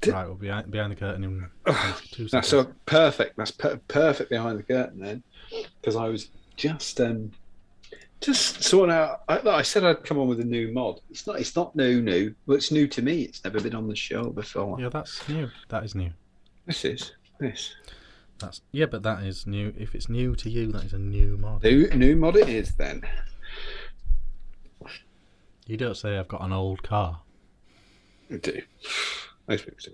Right, we'll be behind the curtain in 2 seconds. That's so perfect. That's perfect behind the curtain then, because I was just sorting out. I said I'd come on with a new mod. It's not new. Well, it's new to me. It's never been on the show before. Yeah, that's new. That is new. This. But that is new. If it's new to you, that is a new mod. New mod it is then. You don't say I've got an old car. I do. Most people do.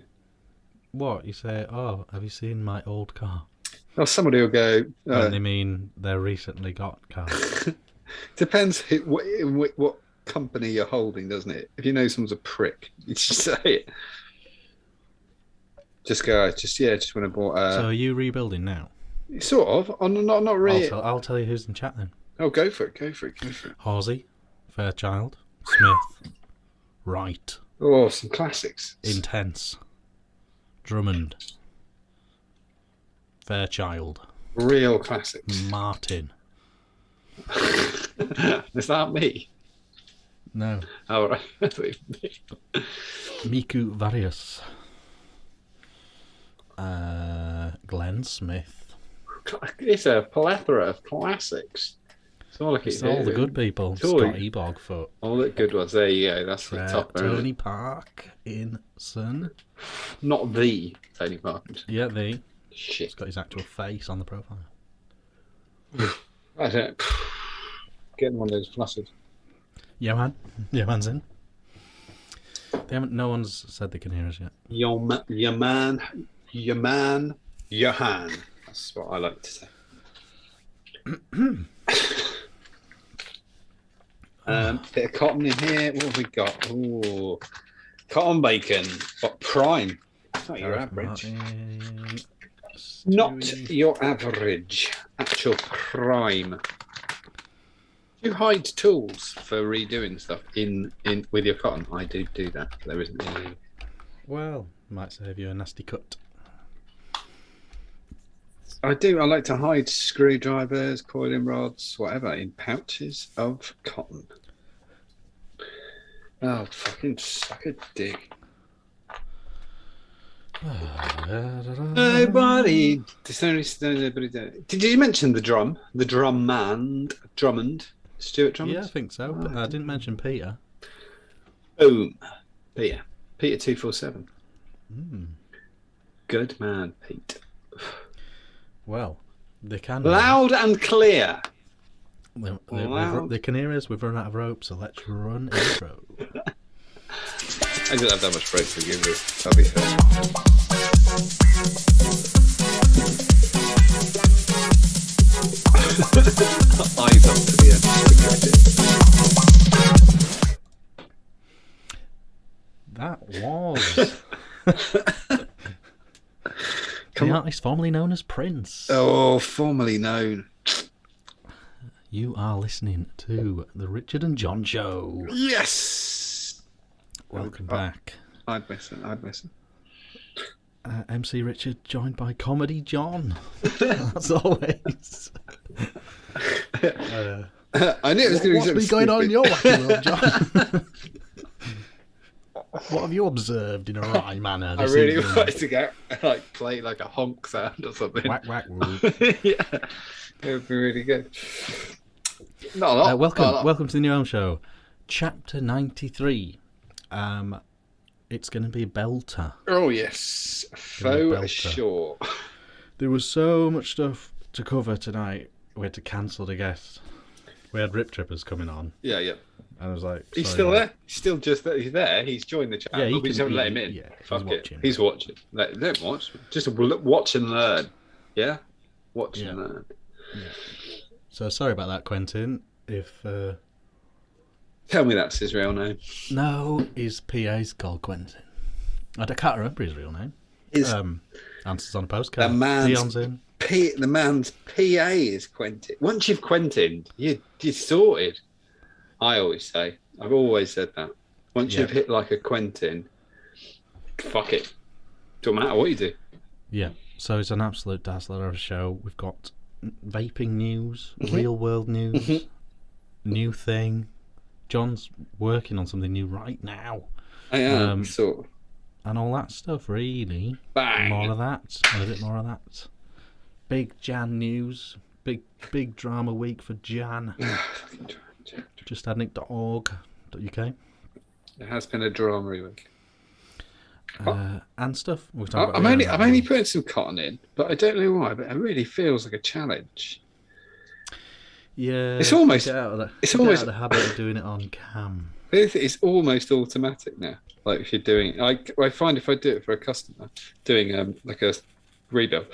What? You say, oh, have you seen my old car? Well, somebody will go. When they mean they recently got cars. Depends what company you're holding, doesn't it? If you know someone's a prick, you just say it. Just when I bought. So are you rebuilding now? Sort of. Not really. I'll tell you who's in chat then. Oh, go for it. Horsey, Fairchild, Smith, Wright. Oh, some classics. Intense, Drummond, Fairchild. Real classics. Martin. Is that me? No. Oh, right. Miku Varius. Glenn Smith. It's a plethora of classics. It's all the good people. Scotty Bogfoot. All the good ones. There you go. That's the top. Tony Parkinson. Not the Tony Parkinson. Yeah, the. Shit. He's got his actual face on the profile. I don't. Getting one of those flustered. Yeah, man. Yeah, man's in. No one's said they can hear us yet. Your man, Johan. That's what I like to say. Bit of cotton in here. What have we got? Ooh, cotton bacon, but prime. Not your average. Not your average. Actual prime. Do you hide tools for redoing stuff in with your cotton? I do that. There isn't any. Well, might save you a nasty cut. I do. I like to hide screwdrivers, coiling rods, whatever, in pouches of cotton. Oh, fucking suck a dick. Nobody. Did you mention the drum? The Drummond? Stuart Drummond? Yeah, I think so. But I didn't mention Peter. Boom. Peter 247. Mm. Good man, Pete. Well, they can. Loud and clear. They can hear us. We've run out of rope, so let's run intro. I didn't have that much rope to give you. That'll be fair. Eyes up to the end. That was the artist formerly known as Prince. Oh, formerly known. You are listening to the Richard and John Show. Yes. Welcome back. I'd listen. MC Richard joined by Comedy John. As always. I knew it was going to be something going on in your wacky world, John? What have you observed in a wry manner? I really wanted to go play like a honk sound or something. Whack whack woo. Yeah, it would be really good. Not a lot. Welcome to the new Ohm Show, Chapter 93. It's going to be a belter. Oh yes, for sure. There was so much stuff to cover tonight. We had to cancel the guest. We had Rip Trippers coming on. Yeah. And I was like, he's still there. He's still just there. He's there. He's joined the chat. Yeah, but we just haven't let him in. Yeah, he's watching. Don't watch. Just watch and learn. Yeah, watch and learn. Yeah. So sorry about that, Quentin. If tell me that's his real name. No, his PA's called Quentin. I can't remember his real name. Answers on a postcard. The man's PA is Quentin. Once you've Quentined, you're sorted. I always say. I've always said that. Once you've hit like a Quentin, fuck it. Don't matter what you do. Yeah. So it's an absolute dazzler of a show. We've got vaping news, real world news, new thing, John's working on something new right now. I am sort of. And all that stuff, really. Bang. More of that, and a bit more of that. Big Jan news. Big drama week for Jan. Just adnick.org.uk. It has been a drama week. And stuff. I'm only putting some cotton in, but I don't know why. But it really feels like a challenge. Yeah, it's almost out of the habit of doing it on cam. It's almost automatic now. Like if you're doing, I find if I do it for a customer, doing like a rebuild,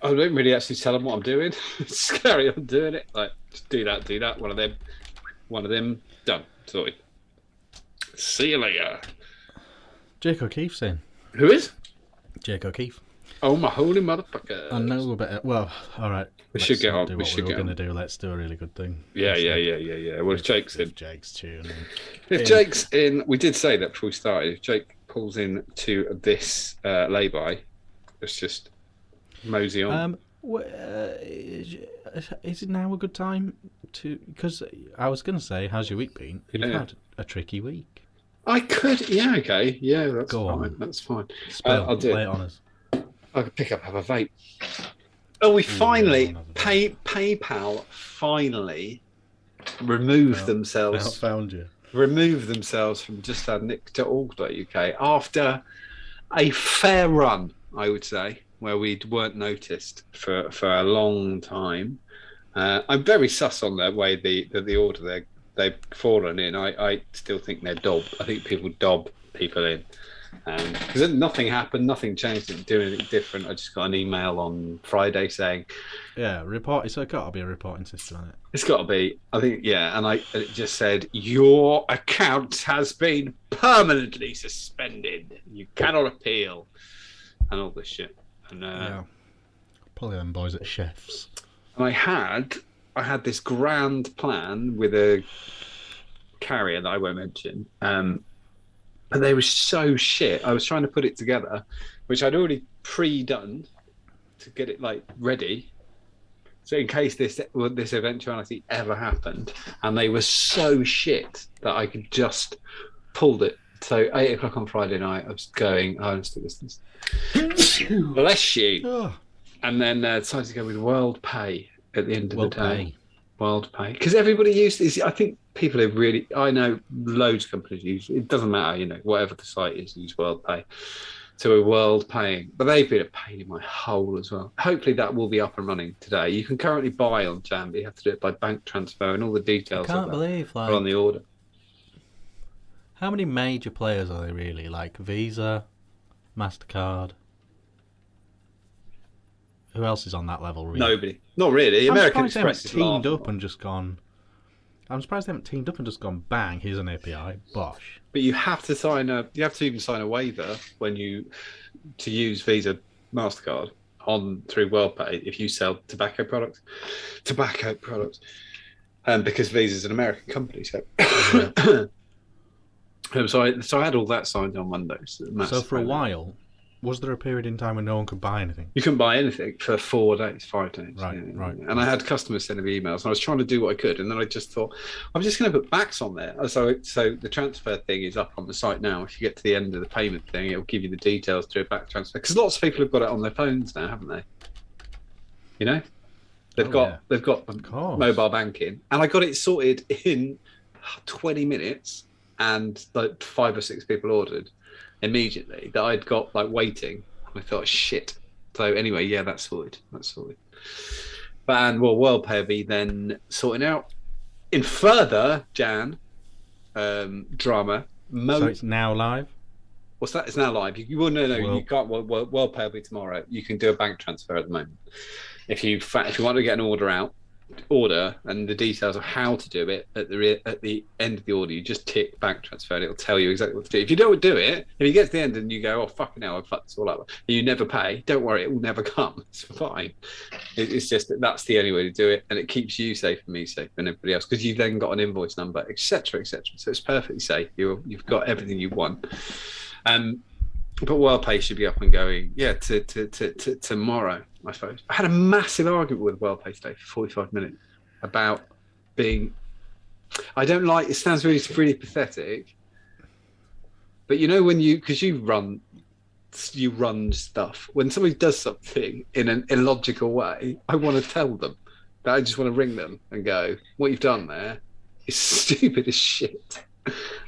I don't really actually tell them what I'm doing. Just carry on doing it. Like just do that. One of them, done. Sorted. See you later. Jake O'Keefe's in. Who is? Jake O'Keefe. Oh my holy motherfucker! I know a bit. Well, all right. We should get on. Do what we're going to do. Let's do a really good thing. Yeah. Well, if Jake's in, Jake's tune. If Jake's in, we did say that before we started. If Jake pulls in to this lay-by, let's just mosey on. Is it now a good time to? Because I was going to say, how's your week been? You've had a tricky week. I could, yeah, okay, yeah, that's Go fine. on. That's fine. I'll do it on us. I could have a vape. Oh, we finally PayPal finally removed themselves. Found you. Removed themselves from justadnick.org.uk after a fair run, I would say, where we weren't noticed for a long time. I'm very sus on the way the order they've fallen in. I still think they're dob. I think people dob people in. Because nothing happened, nothing changed, didn't do anything different. I just got an email on Friday saying, "Yeah, report." It's got to be a reporting system on it. It's got to be. I think, yeah. And it just said your account has been permanently suspended. You cannot appeal, and all this shit. And probably them boys at Chefs. And I had this grand plan with a carrier that I won't mention. But they were so shit. I was trying to put it together, which I'd already pre-done to get it like ready. So in case this eventuality ever happened, and they were so shit that I could just pulled it. So 8:00 on Friday night, I was going, let's do this. Bless you. Oh. And then decided to go with World Pay at the end of the day. World Pay. Because everybody used this. I think people have really, I know loads of companies use, it doesn't matter, whatever the site is, use World Pay. So we're World Paying. But they've been a pain in my hole as well. Hopefully that will be up and running today. You can currently buy on Jam, but you have to do it by bank transfer, and all the details are on the order. How many major players are they really? Like Visa, MasterCard? Who else is on that level, really? Nobody. Not really. American Express is teamed up and just gone. I'm surprised they haven't teamed up and just gone, bang, here's an API, bosh. But you have to even sign a waiver to use Visa, MasterCard through WorldPay if you sell tobacco products. Because Visa's an American company, so. So I had all that signed on Monday. So for a while, was there a period in time when no one could buy anything? You couldn't buy anything for 4 days, 5 days. Right. And I had customers sending me emails, and I was trying to do what I could, and then I just thought, I'm just going to put backs on there. So the transfer thing is up on the site now. If you get to the end of the payment thing, it'll give you the details to do a back transfer. Because lots of people have got it on their phones now, haven't they? They've got mobile banking, and I got it sorted in 20 minutes, and like 5 or 6 people ordered immediately that I'd got like waiting. I thought, shit. So anyway, yeah, that's sorted. But WorldPay will be then sorting out in further Jan drama. So it's now live. What's that? It's now live. You can't. WorldPay will be tomorrow. You can do a bank transfer at the moment. If you want to get an order and the details of how to do it at the end of the order, you just tick bank transfer and it'll tell you exactly what to do. If you don't do it, if you get to the end and you go, oh fucking hell, I've fucked this all up, and you never pay, don't worry, it will never come. It's fine. It's just that's the only way to do it, and it keeps you safe and me safe and everybody else, because you've then got an invoice number, etc. So it's perfectly safe. You've got everything you want. But WorldPay should be up and going, to tomorrow, I suppose. I had a massive argument with WorldPay today for 45 minutes about being I don't like. It sounds really pathetic. But you know when because you run stuff. When somebody does something in an illogical way, I want to tell them. That I just want to ring them and go, "What you've done there is stupid as shit."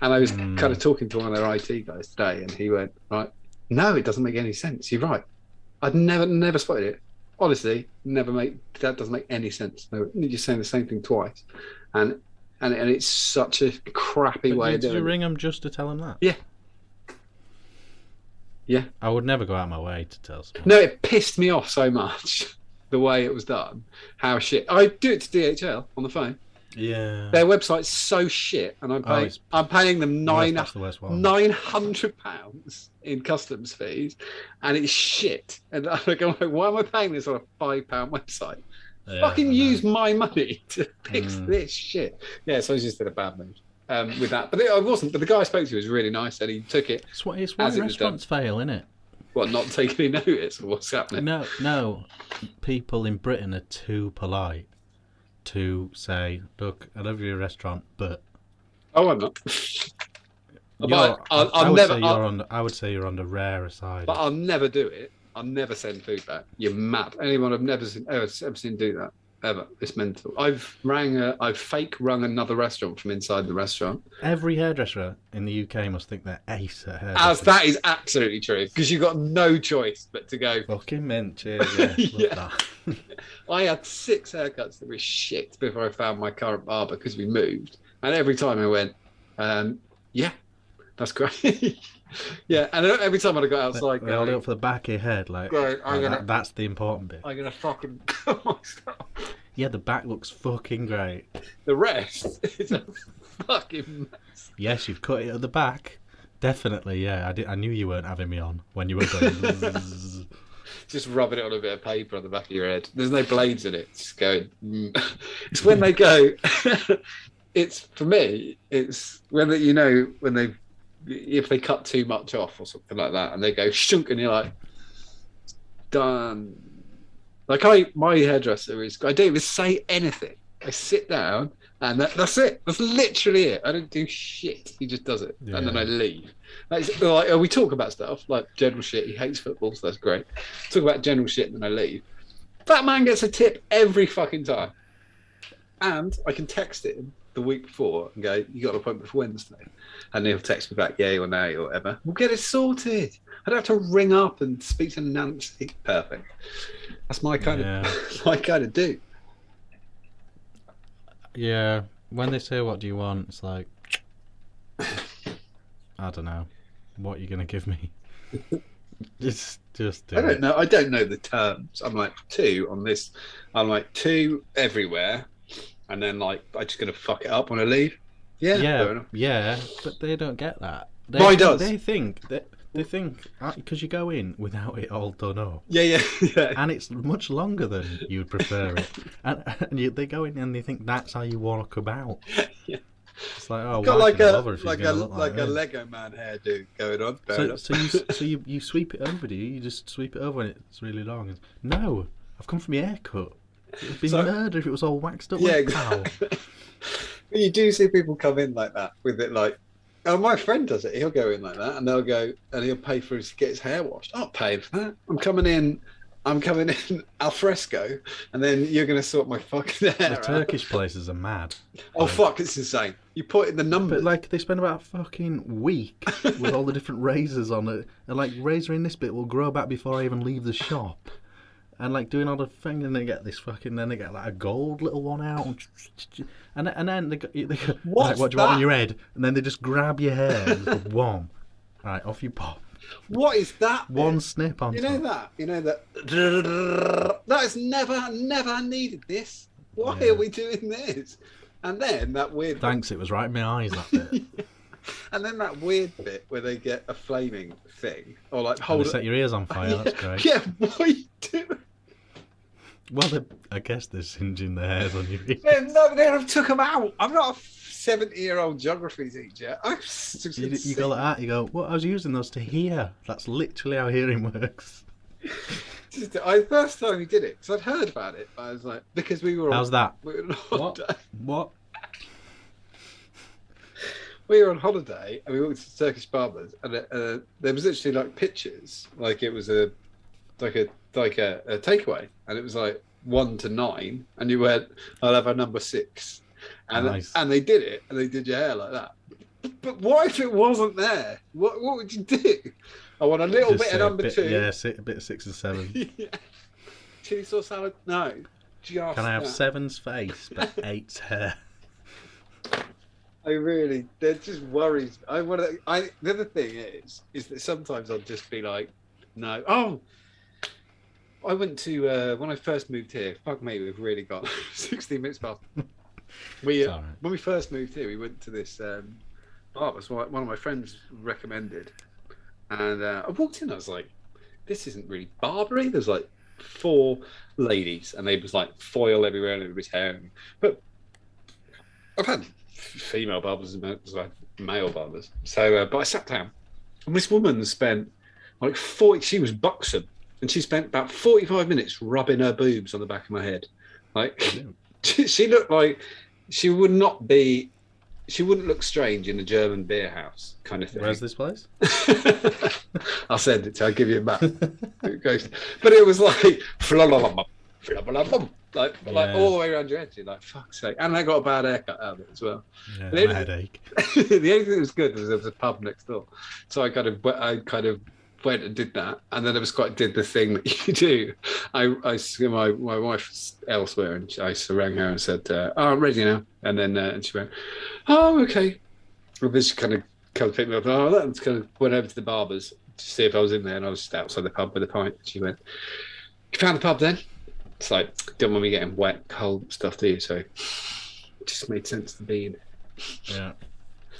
And I was kind of talking to one of their IT guys today, and he went, "Right, no, it doesn't make any sense. You're right. I'd never spotted it. Honestly, that doesn't make any sense. No, you're saying the same thing twice, and it's such a crappy way of doing it." Did you ring them just to tell them that? Yeah. Yeah. I would never go out of my way to tell someone. No, it pissed me off so much the way it was done. How shit. I do it to DHL on the phone. Yeah. Their website's so shit, and I'm paying them £900 in customs fees, and it's shit. And I'm like, why am I paying this on a £5 website? Yeah, fucking use my money to fix this shit. Yeah, so I was just in a bad mood with that. But I wasn't. But the guy I spoke to was really nice, and he took it. It's why restaurants fail, isn't it? What, not taking any notice of what's happening? No. People in Britain are too polite to say, "Look, I love your restaurant, but..." Oh, I'm not. I would say you're on the rarer side. But I'll never do it. I'll never send food back. You're mad. Anyone I've never seen do that ever. It's mental. I've fake rung another restaurant from inside the restaurant. Every hairdresser in the UK must think they're ace at hairdressing. As that is absolutely true, because you've got no choice but to go. Fucking mint, cheers. Yeah. I had 6 haircuts that were shit before I found my current barber because we moved, and every time I went, yeah, that's great. Yeah, and every time I got outside, hold it up for the back of your head, like that's the important bit. I'm gonna fucking kill myself. Yeah, the back looks fucking great. The rest is a fucking mess. Yes, you've cut it at the back. Definitely, yeah. I knew you weren't having me on when you were going. Just rubbing it on a bit of paper on the back of your head. There's no blades in it. Just going. It's when they go. It's for me. It's when if they cut too much off or something like that, and they go shunk, and you're like, done. Like my hairdresser is. I don't even say anything. I sit down, and that's it. That's literally it. I don't do shit. He just does it, and then I leave. We talk about stuff like general shit. He hates football, so that's great. Talk about general shit, and then I leave. That man gets a tip every fucking time, and I can text him the week before and go, "You got an appointment for Wednesday," and he'll text me back, "Yay or nay" or whatever. We'll get it sorted. I don't have to ring up and speak to Nancy. Perfect. That's my kind of do. Yeah, when they say, "What do you want?" it's like, I don't know. What are you gonna give me? just do I don't know. I don't know the terms. I'm like 2 on this. I'm like 2 everywhere, and then like I'm just gonna fuck it up when I leave. Yeah, fair enough. Yeah, but they don't get that. Mine does. They think because you go in without it all done up. Yeah. And it's much longer than you'd prefer it. and they go in and they think that's how you walk about. Yeah. It's like, oh, got like a a Lego man hairdo going on. So you sweep it over, do you? You just sweep it over when it's really long. No, I've come from your haircut. It'd be murder if it was all waxed up. Yeah, exactly. But you do see people come in like that with it, like. Oh, my friend does it. He'll go in like that, and they'll go, and he'll pay for to get his hair washed. I'm not paying for that. I'm coming in al fresco, and then you're going to sort my fucking hair out. The Turkish places are mad. Oh, fuck, it's insane. You put in the numbers. But, like, they spend about a fucking week with all the different razors on it. And, like, razor in this bit will grow back before I even leave the shop. And, like, doing all the thing, and they get this fucking... Then they get, like, a gold little one out. And then they go, like, what do you want on your head? And then they just grab your hair and go, wham. All right, off you pop. What is that? One snip on top. You know that? That has never needed this. Why are we doing this? And then that weird... Thanks, it was right in my eyes, that bit. And then that weird bit where they get a flaming thing. Or, like, set your ears on fire, that's great. Yeah, what are you doing? Well, I guess they're singeing their hairs on your ears. No, they took them out. I'm not a 70-year-old geography teacher. You go like that. You go, well, I was using those to hear. That's literally how hearing works. The first time he did it, because I'd heard about it, I was like, because we were. How's that? We were What? we were on holiday and we went to Turkish barbers, and there was literally like pictures, like it was a takeaway, and it was like 1 to 9, and you went, "I'll have a number 6," and Nice. and they did it, and they did your hair like that. But what if it wasn't there? What would you do? I want a little Just bit say of number 2. Yeah, a bit of 6 and 7. Yeah. Chili sauce salad? No. Just Can I have that. 7's face but 8's hair? That just worries me. The other thing is that sometimes I'll just be like, no. Oh, I went to, when I first moved here, fuck me, we've really got 16 minutes past. When we first moved here, we went to this bar. It was one of my friends recommended. And I walked in, I was like, this isn't really Barbary. There's like 4 ladies, and they was like foil everywhere and everybody's hair. But I've had female barbers and male barbers. So, but I sat down, and this woman spent like 40. She was buxom, and she spent about 45 minutes rubbing her boobs on the back of my head. Like she looked like she wouldn't look strange in a German beer house kind of thing. Where's this place? I'll send it to you. I'll give you a map. But it was like like all the way around your head. You're like, fuck's sake. And I got a bad haircut out of it as well. Yeah, my headache. The only thing that was good was there was a pub next door. So I kind of went and did that, and then did the thing that you do. My wife's elsewhere, and I rang her and said, "Oh, I'm ready now." And then and she went, "Oh, okay." Well, then she kind of picked me up. Oh, that kind of went over to the barbers to see if I was in there, and I was just outside the pub with a pint. She went, "You found the pub then?" It's like, don't want me getting wet, cold stuff, do you? So it just made sense to be in it. Yeah.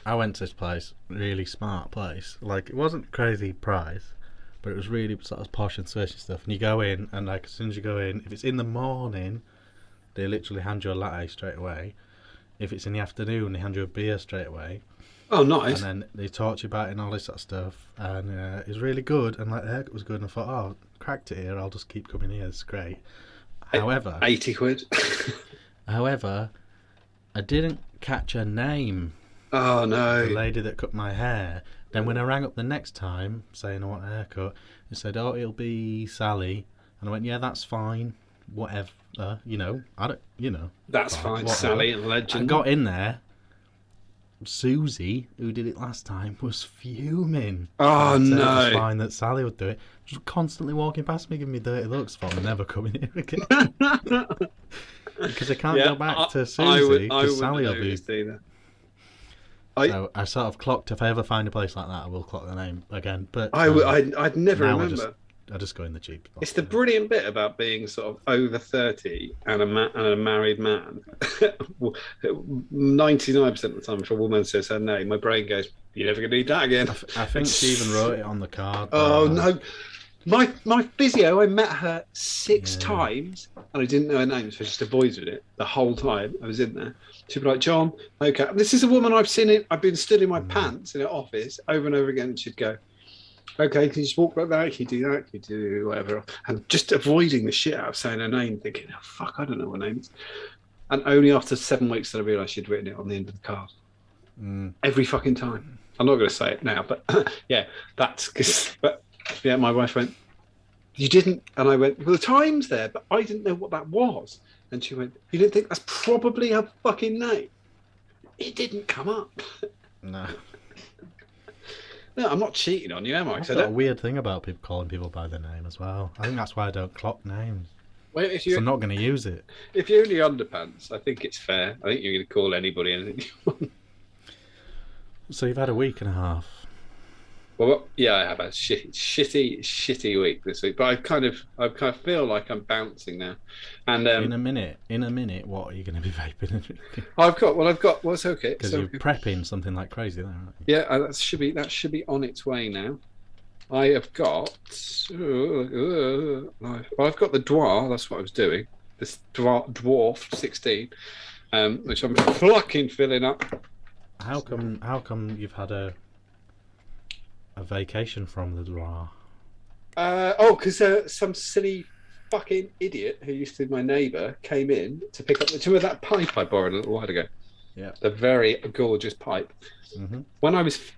I went to this place, really smart place. Like, it wasn't crazy price, but it was really sort of posh and swishy stuff. And you go in, and like as soon as you go in, if it's in the morning, they literally hand you a latte straight away. If it's in the afternoon, they hand you a beer straight away. Oh, nice. And then they talk to you about it and all this sort of stuff. And it was really good. And like the haircut was good. And I thought, oh, cracked it here. I'll just keep coming here. It's great. However, 80 quid. However, I didn't catch her name. Oh no! The lady that cut my hair. Then when I rang up the next time saying I want a haircut, they said, "Oh, it'll be Sally," and I went, "Yeah, that's fine. Whatever, I don't, That's fine. Sally, a legend." I got in there. Susie, who did it last time, was fuming. Oh no! It was fine that Sally would do it. She was constantly walking past me, giving me dirty looks. For I'm never coming here again. Because I can't go back to Susie because Sally will be. So I sort of clocked. If I ever find a place like that, I will clock the name again. But I'd never remember. I just go in the cheap. It's the brilliant bit about being sort of over 30 and a married man. 99% of the time, if a woman says her name, my brain goes, "You're never going to need that again." I think she even wrote it on the card. Oh no. My physio, I met her 6 times and I didn't know her name, so I just avoided it the whole time I was in there. She'd be like, "John, okay." This is a woman I've seen it. I've been stood in my pants in her office over and over again, and she'd go, "Okay, can you just walk like that? Can you do that? Can you do whatever?" And just avoiding the shit out of saying her name, thinking, "Oh fuck, I don't know what her name is." And only after 7 weeks did I realise she'd written it on the end of the card. Every fucking time. I'm not going to say it now, but yeah, that's because. But yeah, my wife went, "You didn't," and I went, "Well, the time's there, but I didn't know what that was." And she went, "You didn't think that's probably her fucking name?" It didn't come up. No. No, I'm not cheating on you, am I? I've got a weird thing about people calling people by their name as well. I think that's why I don't clock names. Well, so I'm not going to use it. If you're in your underpants, I think it's fair. I think you're going to call anybody anything you want. So you've had a week and a half. Well, yeah, I have a shitty week this week, but I kind of feel like I'm bouncing now. And in a minute, what are you going to be vaping and drinking? I've got. What's okay? Because you're prepping something like crazy, there, aren't you? Yeah, that should be on its way now. I have got. I've got the Dwarf. That's what I was doing. This Dwarf 16, which I'm fucking filling up. How come you've had a vacation from the Dwarf? Because some silly fucking idiot who used to be my neighbour came in to pick up the. Do you remember that pipe I borrowed a little while ago? Yeah. The very gorgeous pipe. Mm-hmm. When I was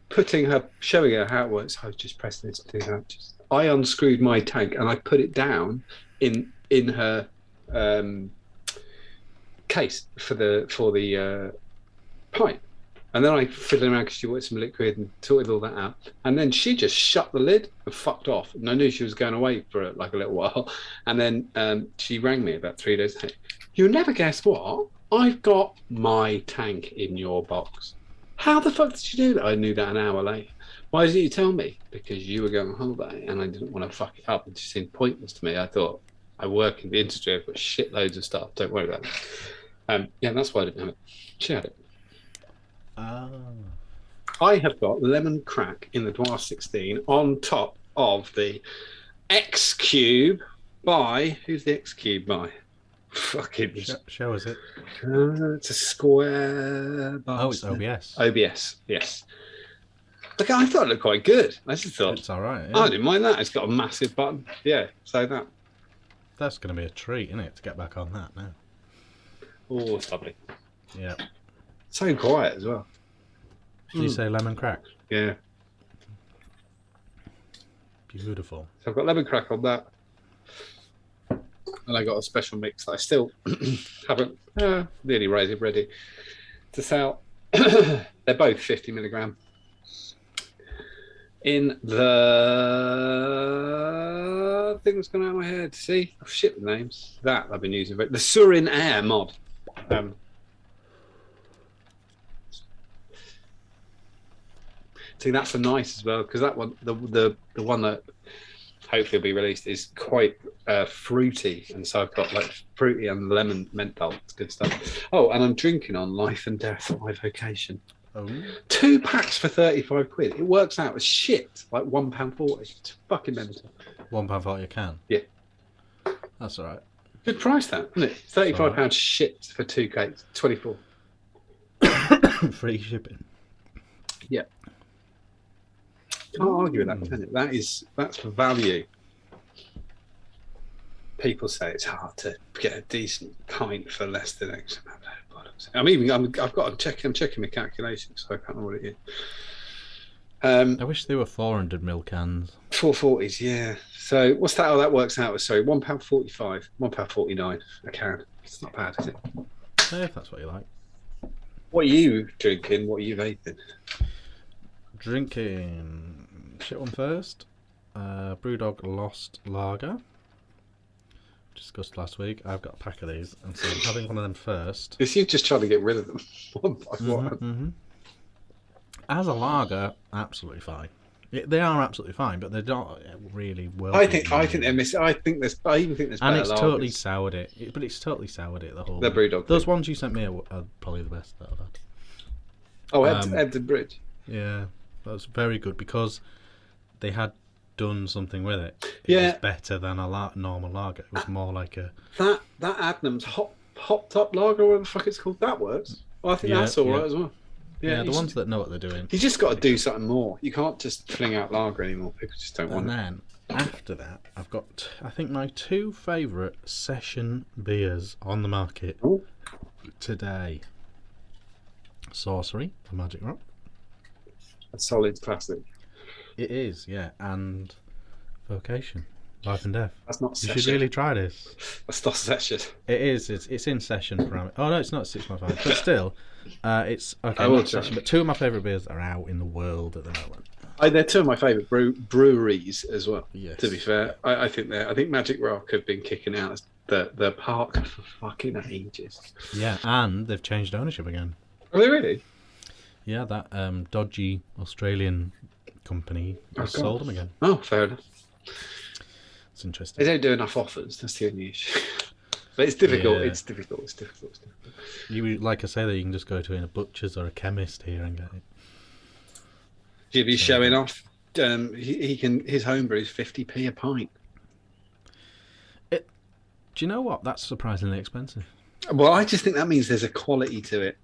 showing her how it works, I was just pressing this to do that. I unscrewed my tank and I put it down in her case for the pipe. And then I fiddled around because she wanted some liquid and sorted all that out. And then she just shut the lid and fucked off. And I knew she was going away for like a little while. And then she rang me about 3 days later. You'll never guess what? I've got my tank in your box. How the fuck did you do that? I knew that an hour later. Why didn't you tell me? Because you were going on holiday and I didn't want to fuck it up. It just seemed pointless to me. I thought, I work in the industry. I've got shitloads of stuff. Don't worry about it. Yeah, that's why I didn't have it. She had it. I have got lemon crack in the Dwarf 16 on top of the X Cube by... Who's the X Cube by? Fucking... Show us it. It's a square... Oh, it's OBS. OBS, yes. Look, I thought it looked quite good. I just thought... It's all right. Yeah. I didn't mind that. It's got a massive button. Yeah, so that. That's going to be a treat, isn't it, to get back on that now? Oh, it's lovely. Yeah. So quiet as well. Did you say lemon crack? Yeah. Beautiful. So I've got lemon crack on that. And I got a special mix that I still haven't nearly ready to sell. They're both 50 milligram. In the thing that's gone out of my head. See? I've shipped the names. That I've been using. The Surin Air mod. See, that's a nice as well, because that one, the one that hopefully will be released is quite fruity, and so I've got like fruity and lemon menthol. It's good stuff. Oh, and I'm drinking on Life and Death at my vocation. Oh. 2 packs for 35 quid. It works out as shit, like £1.40. It's fucking mental. £1.40 a can? Yeah. That's all right. Good price, that, isn't it? £35 shit for 2 cakes. 24. Free shipping. Yeah. Can't argue with that, can it? That's value. People say it's hard to get a decent pint for less than X amount of products. I'm checking my calculations, so I can't know what it is. I wish they were 400ml cans. 440s, yeah. So what's that? Oh, that works out as £1.45, £1.49 a can. It's not bad, is it? Yeah, if that's what you like. What are you drinking? What are you vaping? Drinking shit one first. Brewdog Lost Lager. Discussed last week. I've got a pack of these, and so I'm having one of them first. Is you just trying to get rid of them one by one? Mm-hmm. As a lager, absolutely fine. They are absolutely fine, but they're not really well. I think they're missing. I even think there's better and it's lagers. Totally soured it. But it's totally soured it. The whole. The Brewdog. Those ones you sent me are probably the best that I've had. Oh, Ebden Bridge. Yeah, that was very good because they had done something with it. It was better than a normal lager. It was more like a that Adnams hop top lager, whatever the fuck it's called. That works. Well, I think that's all right as well. Yeah, the ones that know what they're doing. You just got to do something more. You can't just fling out lager anymore. People just don't want it. And then after that, I've got I think my 2 favourite session beers on the market today. Sorcery, the Magic Rock. A solid classic. It is, yeah, and Vocation, Life and Death. That's not session. You should really try this. That's not session. It is. It's in session parameter. Oh no, it's not 6.5, but still, it's okay. Not session, but 2 of my favourite beers are out in the world at the moment. They're 2 of my favourite breweries as well. Yes. To be fair, I think Magic Rock have been kicking out the park for fucking ages. Yeah, and they've changed ownership again. Are they really? Yeah, that dodgy Australian company has sold them again. Oh, fair enough. It's interesting. They don't do enough offers. That's the only issue. But it's difficult. Yeah. It's difficult. You like I say that you can just go to a butcher's or a chemist here and get it. If he's showing off, he can. His homebrew is 50p a pint. Do you know what? That's surprisingly expensive. Well, I just think that means there's a quality to it.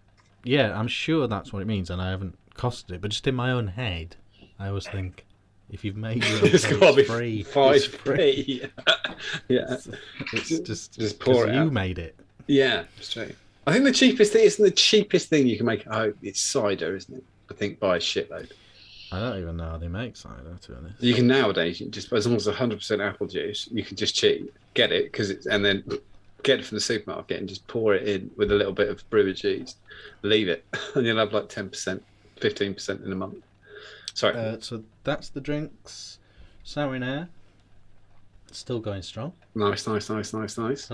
Yeah, I'm sure that's what it means, and I haven't costed it. But just in my own head, I always think if you've made it, it's got to be free. 5p. Yeah, It's just pour it you out. made it. Yeah, straight. I think the cheapest thing isn't the cheapest thing you can make at home. It's cider, isn't it? I think by a shitload. I don't even know how they make cider, to be honest. You can nowadays, just as long as it's 100% apple juice, you can just cheat, get it, and then get it from the supermarket and just pour it in with a little bit of brewer cheese, leave it, and you'll have like 10%, 15% in a month. Sorry. So that's the drinks. Sour in air. Still going strong. Nice. I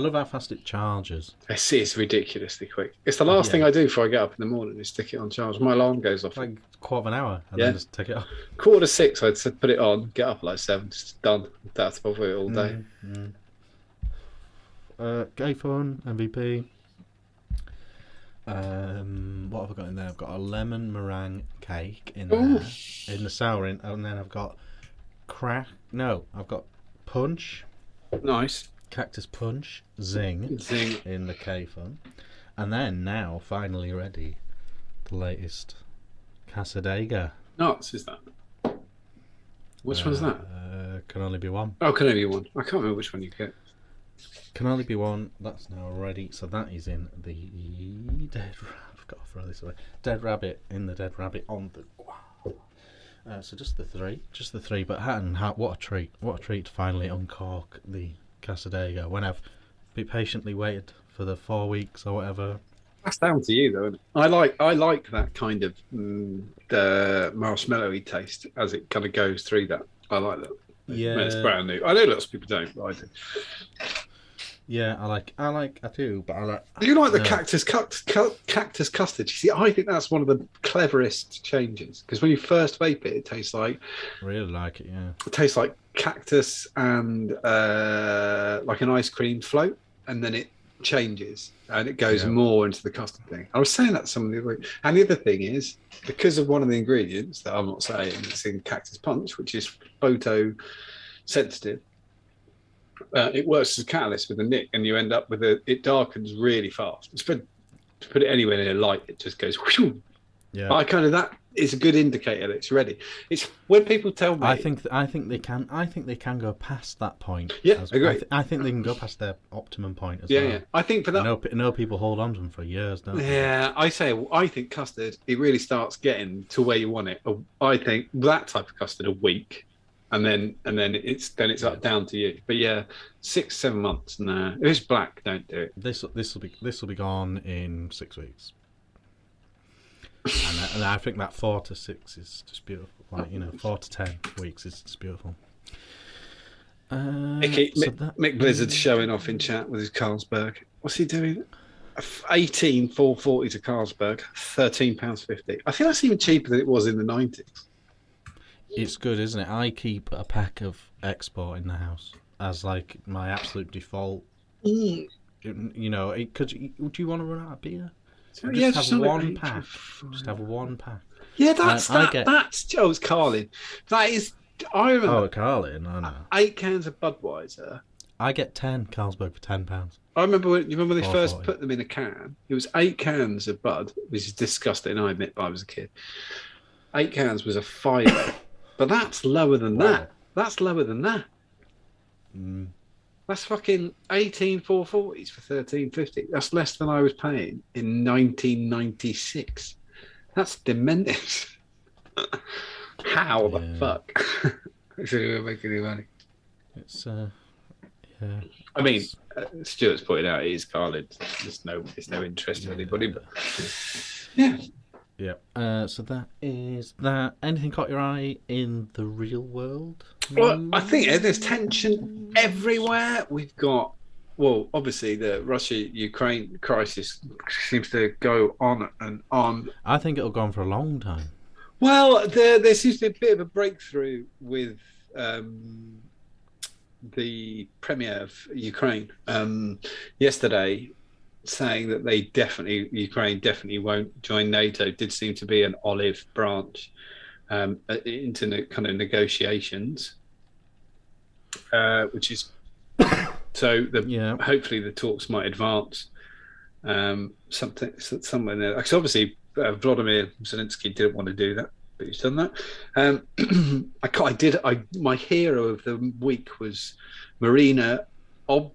love how fast it charges. It's ridiculously quick. It's the last thing I do before I get up in the morning is stick it on charge. My alarm goes off. Like a quarter of an hour and then just take it off. 5:45, I'd put it on, get up at like 7, just done. That's probably it all day. Gay Fun, MVP. What have I got in there? I've got a lemon meringue cake in there, in the souring, and then I've got I've got punch. Nice. Cactus punch, zing in the K Fun, and then now finally ready, the latest Casadega. Nuts is that? Which one's that? Can only be one. Oh, can only be one. I can't remember which one you get. Can only be one. That's now ready. So that is in the dead. I've got to throw this away. Dead rabbit in the dead rabbit on the. So just the three. But what a treat! What a treat to finally uncork the Casadega when I've been patiently waited for the 4 weeks or whatever. That's down to you, though, isn't it? I like that kind of the marshmallowy taste as it kind of goes through that. I like that. Yeah, it's brand new. I know lots of people don't, but I do. Yeah, I do, but I like. You like the cactus custard? You see, I think that's one of the cleverest changes because when you first vape it, it tastes like. Really like it, yeah. It tastes like cactus and like an ice cream float, and then it changes and it goes more into the custard thing. I was saying that to someone the other week, and the other thing is because of one of the ingredients that I'm not saying, it's in cactus punch, which is photosensitive. It works as a catalyst with a nick, and you end up with it darkens really fast. To put it anywhere near light, it just goes. Whoosh. Yeah, that is a good indicator that it's ready. It's when people tell me. I think they can go past that point. Yeah, I agree. I think they can go past their optimum point as well. Yeah. I think for that. I know people hold on to them for years, don't they? Yeah, I think custard. It really starts getting to where you want it. I think that type of custard a week. And then it's up down to you. But yeah, 6-7 months. Nah, if it's black, don't do it. This will be gone in 6 weeks. and I think that 4 to 6 is just beautiful. 4 to 10 weeks is just beautiful. Mick Blizzard's showing off in chat with his Carlsberg. What's he doing? 18 440 to Carlsberg, £13.50. I think that's even cheaper than it was in the 90s. It's good, isn't it? I keep a pack of Export in the house as like my absolute default. Would you want to run out of beer? Just have one pack. Just have one pack. Yeah, that's it's Carlin. That is. I remember. Oh, Carlin, I know. 8 cans of Budweiser. I get 10 Carlsberg for £10. I remember when they first put them in a can. It was 8 cans of Bud, which is disgusting. I admit, but I was a kid. 8 cans was a £5. But that's lower than that. That's lower than that. That's fucking 18 440s for £13.50. That's less than I was paying in 1996. That's demented. How the fuck? Actually, we're making any money. It's yeah. I mean, Stuart's pointed out it is Carlin. There's no interest in anybody, but yeah. Yeah. So that is that. Anything caught your eye in the real world? Well, I think there's tension everywhere. We've got, obviously the Russia-Ukraine crisis seems to go on and on. I think it'll go on for a long time. Well, there seems to be a bit of a breakthrough with the Premier of Ukraine yesterday, saying that Ukraine definitely won't join NATO. Did seem to be an olive branch into kind of negotiations, which is so. Hopefully the talks might advance somewhere there. Because obviously Vladimir Zelensky didn't want to do that, but he's done that. My hero of the week was Marina I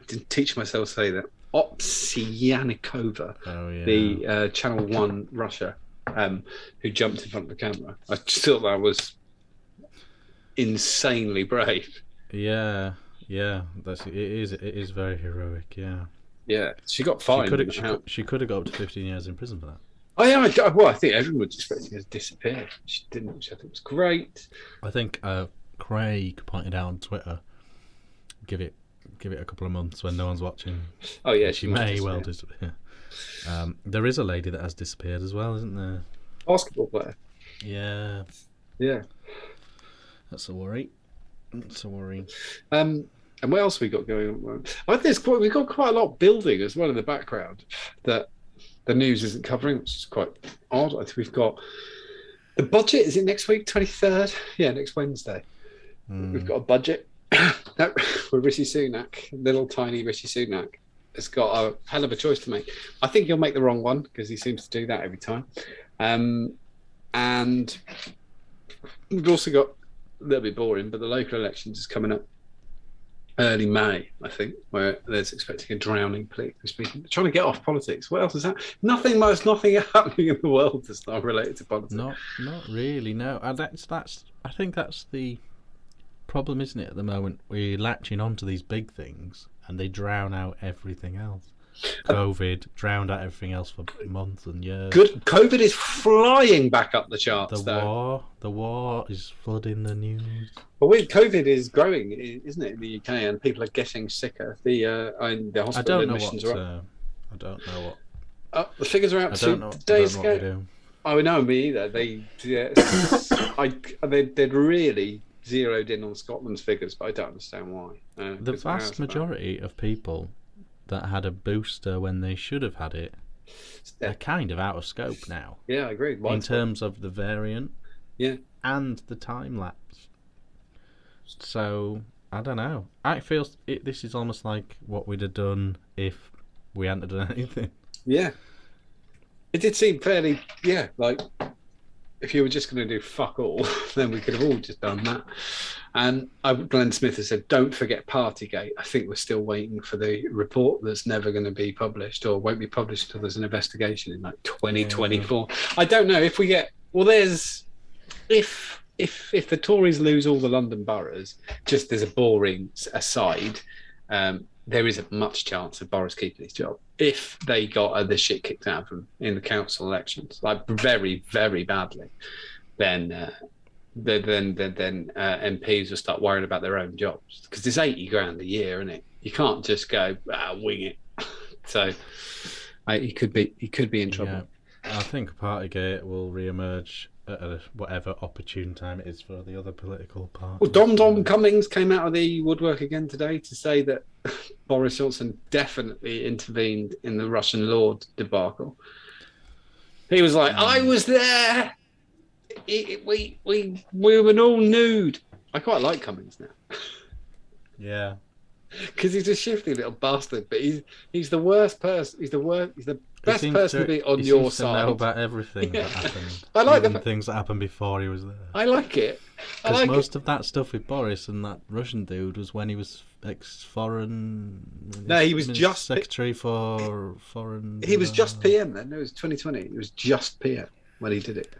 didn't teach myself to say that. Opsyanikova, Oh yeah. the Channel 1 Russia, who jumped in front of the camera. I just thought that was insanely brave. Yeah. It is very heroic. Yeah. Yeah, she got fined. She could have got up to 15 years in prison for that. Oh yeah, well, I think everyone was expecting her to disappear. She didn't, which I think was great. I think Craig pointed out on Twitter, give it a couple of months when no one's watching. Oh yeah, she may well disappear. There is a lady that has disappeared as well, isn't there? Basketball player. Yeah. That's a worry. And what else we got going on? We've got quite a lot building as well in the background that the news isn't covering, which is quite odd. I think we've got the budget. Is it next week, 23rd? Yeah, next Wednesday. We've got a budget. With Rishi Sunak, little tiny Rishi Sunak, has got a hell of a choice to make. I think he'll make the wrong one because he seems to do that every time. And we've also got a little bit boring, but the local elections is coming up early May, I think, where there's expecting a drowning, politically speaking. They're trying to get off politics. What else is that? Nothing happening in the world that's not related to politics. Not really. No, I think that's the problem, isn't it? At the moment, we're latching onto these big things, and they drown out everything else. COVID drowned out everything else for months and years. Good. COVID is flying back up the charts. The war is flooding the news. Well, COVID is growing, isn't it, in the UK, and people are getting sicker. The hospital admissions are up. I don't know what. The figures are out 2 days ago. Oh no, me either. They'd really zeroed in on Scotland's figures, but I don't understand why. The vast majority of people that had a booster when they should have had it, they're kind of out of scope now. Yeah, I agree. In terms of the variant, and the time lapse. So I don't know. I feel this is almost like what we'd have done if we hadn't done anything. Yeah, it did seem fairly. Yeah, like if you were just going to do fuck all, then we could have all just done that. And Glenn Smith has said, don't forget Partygate. I think we're still waiting for the report that's never going to be published, or won't be published until there's an investigation in like 2024. Yeah. I don't know if we get... Well, there's... If the Tories lose all the London boroughs, just as a boring aside, there isn't much chance of Boris keeping his job. If they got the shit kicked out of them in the council elections, like very, very badly, then MPs will start worrying about their own jobs, because there's 80 grand a year, isn't it? You can't just go wing it. So he could be in trouble. Yeah. I think Partygate will re-emerge at whatever opportune time it is for the other political parties. Well, Dom Cummings came out of the woodwork again today to say that Boris Johnson definitely intervened in the Russian Lord debacle. He was like, I was there. We were all nude. I quite like Cummings now. Yeah, because he's a shifty little bastard, but he's the worst person. He's the best person to be on your side. He seems to know about everything that happened. I like the things that happened before he was there. I like it. Because most of that stuff with Boris and that Russian dude was when he was ex-foreign. No, he was just secretary for foreign. He was just PM then. No, it was 2020. It was just PM when he did it.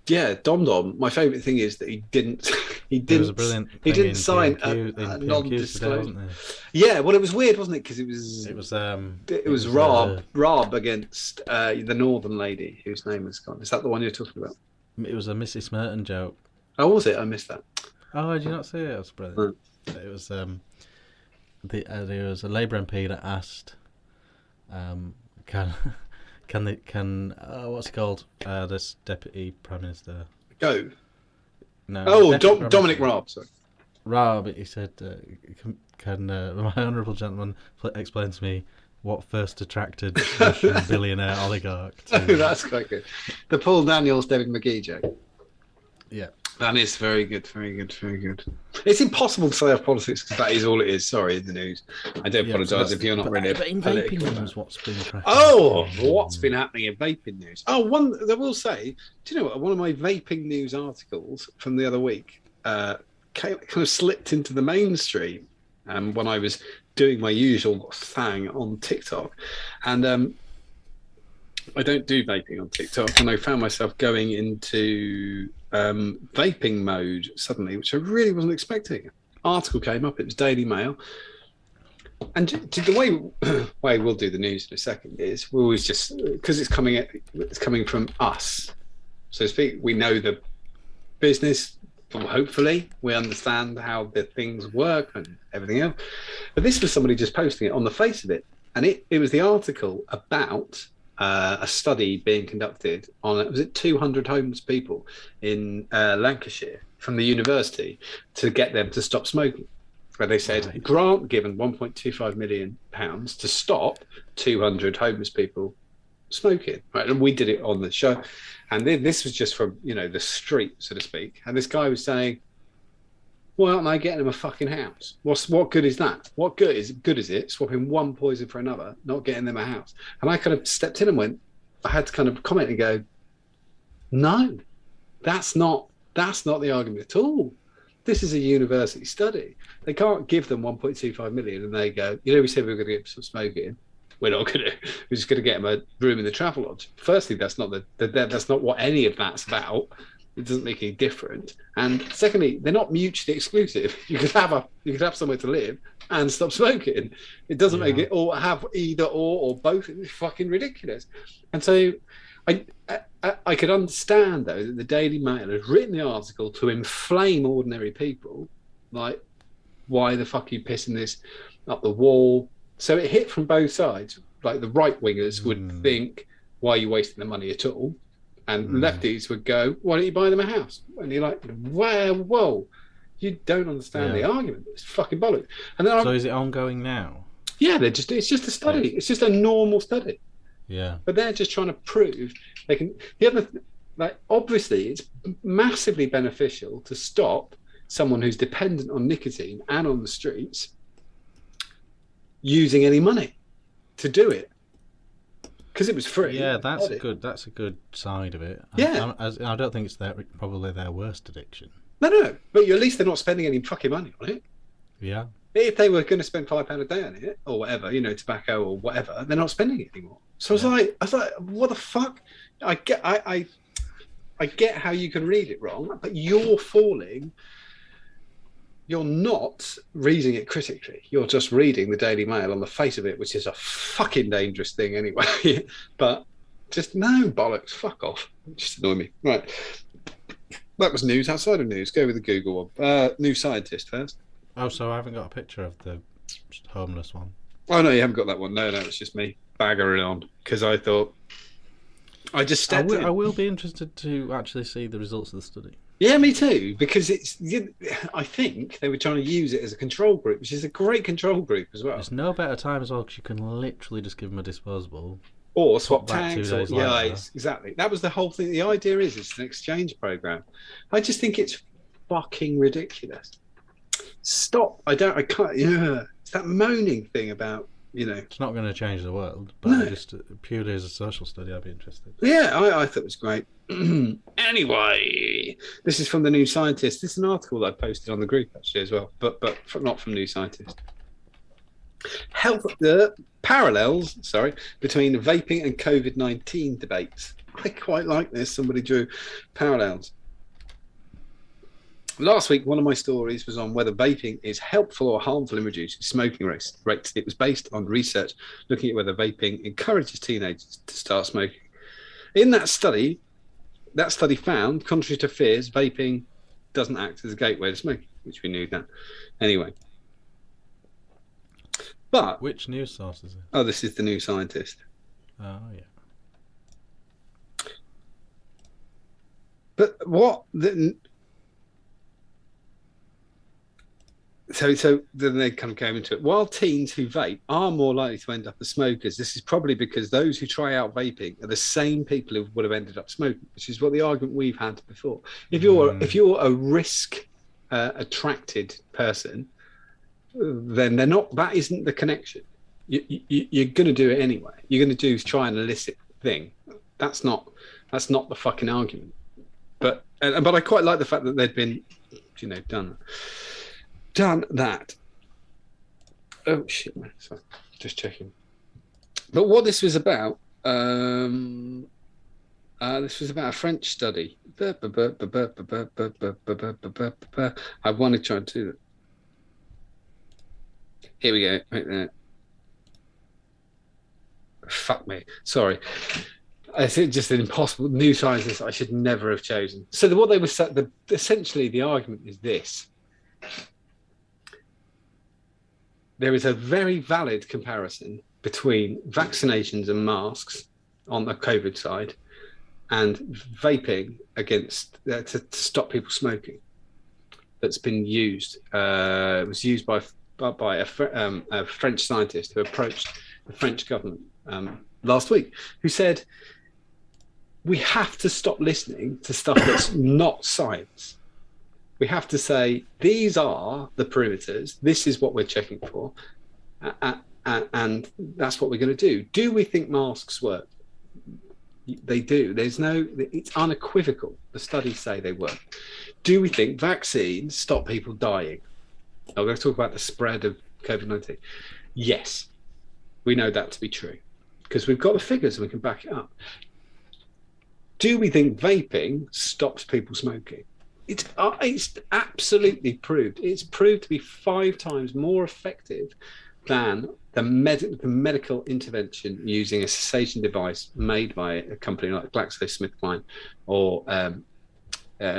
Yeah, Dom. My favourite thing is that he didn't. He didn't sign a non-disclosure. Yeah, well, it was weird, wasn't it? Because it was Rob against the Northern lady whose name has gone. Is that the one you're talking about? It was a Mrs. Merton joke. Oh, was it? I missed that. Oh, did you not see it? It was brilliant. It was there was a Labour MP that asked, Can what's he called? This Deputy Prime Minister. Go. No. Oh, Dominic Raab. Sorry. Raab. He said, "Can my honourable gentleman explain to me what first attracted Russian billionaire oligarch?" Oh, that's quite good. The Paul Daniels, David McGee joke. Yeah. That is very good, very good, very good. It's impossible to say off politics because that is all it is. Sorry, the news. I do apologise if you're not really. But in vaping news, what's been cracking? Oh, what's been happening in vaping news? Oh, one I will say. Do you know what? One of my vaping news articles from the other week kind of slipped into the mainstream when I was doing my usual thing on TikTok, and I don't do vaping on TikTok, and I found myself going into vaping mode suddenly, which I really wasn't expecting. Article came up, it was Daily Mail, and the way we'll do the news in a second is we always just, because it's coming from us, so to speak. We know the business, hopefully we understand how the things work and everything else. But this was somebody just posting it on the face of it, and it was the article about a study being conducted on, was it 200 homeless people in Lancashire from the university to get them to stop smoking. Where they said grant given £1.25 million to stop 200 homeless people smoking. Right, and we did it on the show, and this was just from the street, so to speak. And this guy was saying, "Why aren't they getting them a fucking house? What good is that? What good is it swapping one poison for another, not getting them a house?" And I kind of stepped in and went, I had to kind of comment and go, "No, that's not the argument at all. This is a university study. They can't give them 1.25 million and they go, we said we were going to get some smoking. We're not going to. We're just going to get them a room in the travel lodge." Firstly, that's not that's not what any of that's about. It doesn't make any difference. And secondly, they're not mutually exclusive. You could have somewhere to live and stop smoking. It doesn't make it, or have either or both. It's fucking ridiculous. And so I could understand, though, that the Daily Mail has written the article to inflame ordinary people, like, why the fuck are you pissing this up the wall? So it hit from both sides. Like, the right-wingers would think, why are you wasting the money at all? And lefties would go, why don't you buy them a house? And you're like, whoa, you don't understand the argument. It's fucking bollocks. And then so is it ongoing now? Yeah, it's just a study. It's just a normal study. Yeah. But they're just trying to prove they can. The other, obviously, it's massively beneficial to stop someone who's dependent on nicotine and on the streets using any money to do it, because it was free. Yeah, that's a good side of it. Yeah, I don't think it's probably their worst addiction. No, but at least they're not spending any fucking money on it. Yeah. If they were going to spend £5 a day on it or whatever, tobacco or whatever, they're not spending it anymore. So I was like, what the fuck? I get how you can read it wrong, but you're not reading it critically. You're just reading the Daily Mail on the face of it, which is a fucking dangerous thing anyway. But just no bollocks, fuck off. It just annoy me. Right. That was news. Outside of news, go with the Google one. New scientist first. Oh, so I haven't got a picture of the homeless one. Oh, no, you haven't got that one. No, it's just me baggering on, because I thought I just stepped in. I will be interested to actually see the results of the study. Yeah, me too, because I think they were trying to use it as a control group, which is a great control group as well. There's no better time as well, because you can literally just give them a disposable. Or swap tags. Exactly. That was the whole thing. The idea is it's an exchange program. I just think it's fucking ridiculous. Stop. I can't. Yeah. It's that moaning thing about, It's not going to change the world, but just purely as a social study, I'd be interested. Yeah, I thought it was great. Anyway, this is from the New Scientist. This is an article that I posted on the group actually as well, but not from New Scientist. Parallels between vaping and COVID-19 debates. I quite like this. Somebody drew parallels. Last week, one of my stories was on whether vaping is helpful or harmful in reducing smoking rates. It was based on research looking at whether vaping encourages teenagers to start smoking. In that study found, contrary to fears, vaping doesn't act as a gateway to smoking, which we knew that. Anyway. But which news source is it? Oh, this is the New Scientist. Oh, yeah. But what... So then they kind of came into it. While teens who vape are more likely to end up as smokers, this is probably because those who try out vaping are the same people who would have ended up smoking, which is what the argument we've had before. If you're a risk attracted person, then they're not. That isn't the connection. You're going to do it anyway. You're going to try an illicit thing. That's not the fucking argument. But I quite like the fact that they'd been, done that. Oh shit, man! Sorry, just checking. But what this was about, this was about a French study. I want to try and do that. Here we go. Right there. Fuck me. Sorry. I think just an impossible new scientist I should never have chosen. So what they were essentially the argument is this. There is a very valid comparison between vaccinations and masks on the COVID side and vaping against to stop people smoking. That's been used. It was used by a French scientist who approached the French government last week, who said, we have to stop listening to stuff that's not science. We have to say, these are the perimeters. This is what we're checking for. And that's what we're going to do. Do we think masks work? They do. It's unequivocal. The studies say they work. Do we think vaccines stop people dying? I'm going to talk about the spread of COVID-19. Yes, we know that to be true because we've got the figures and we can back it up. Do we think vaping stops people smoking? It's absolutely proved. It's proved to be 5 times more effective than the medical intervention using a cessation device made by a company like GlaxoSmithKline or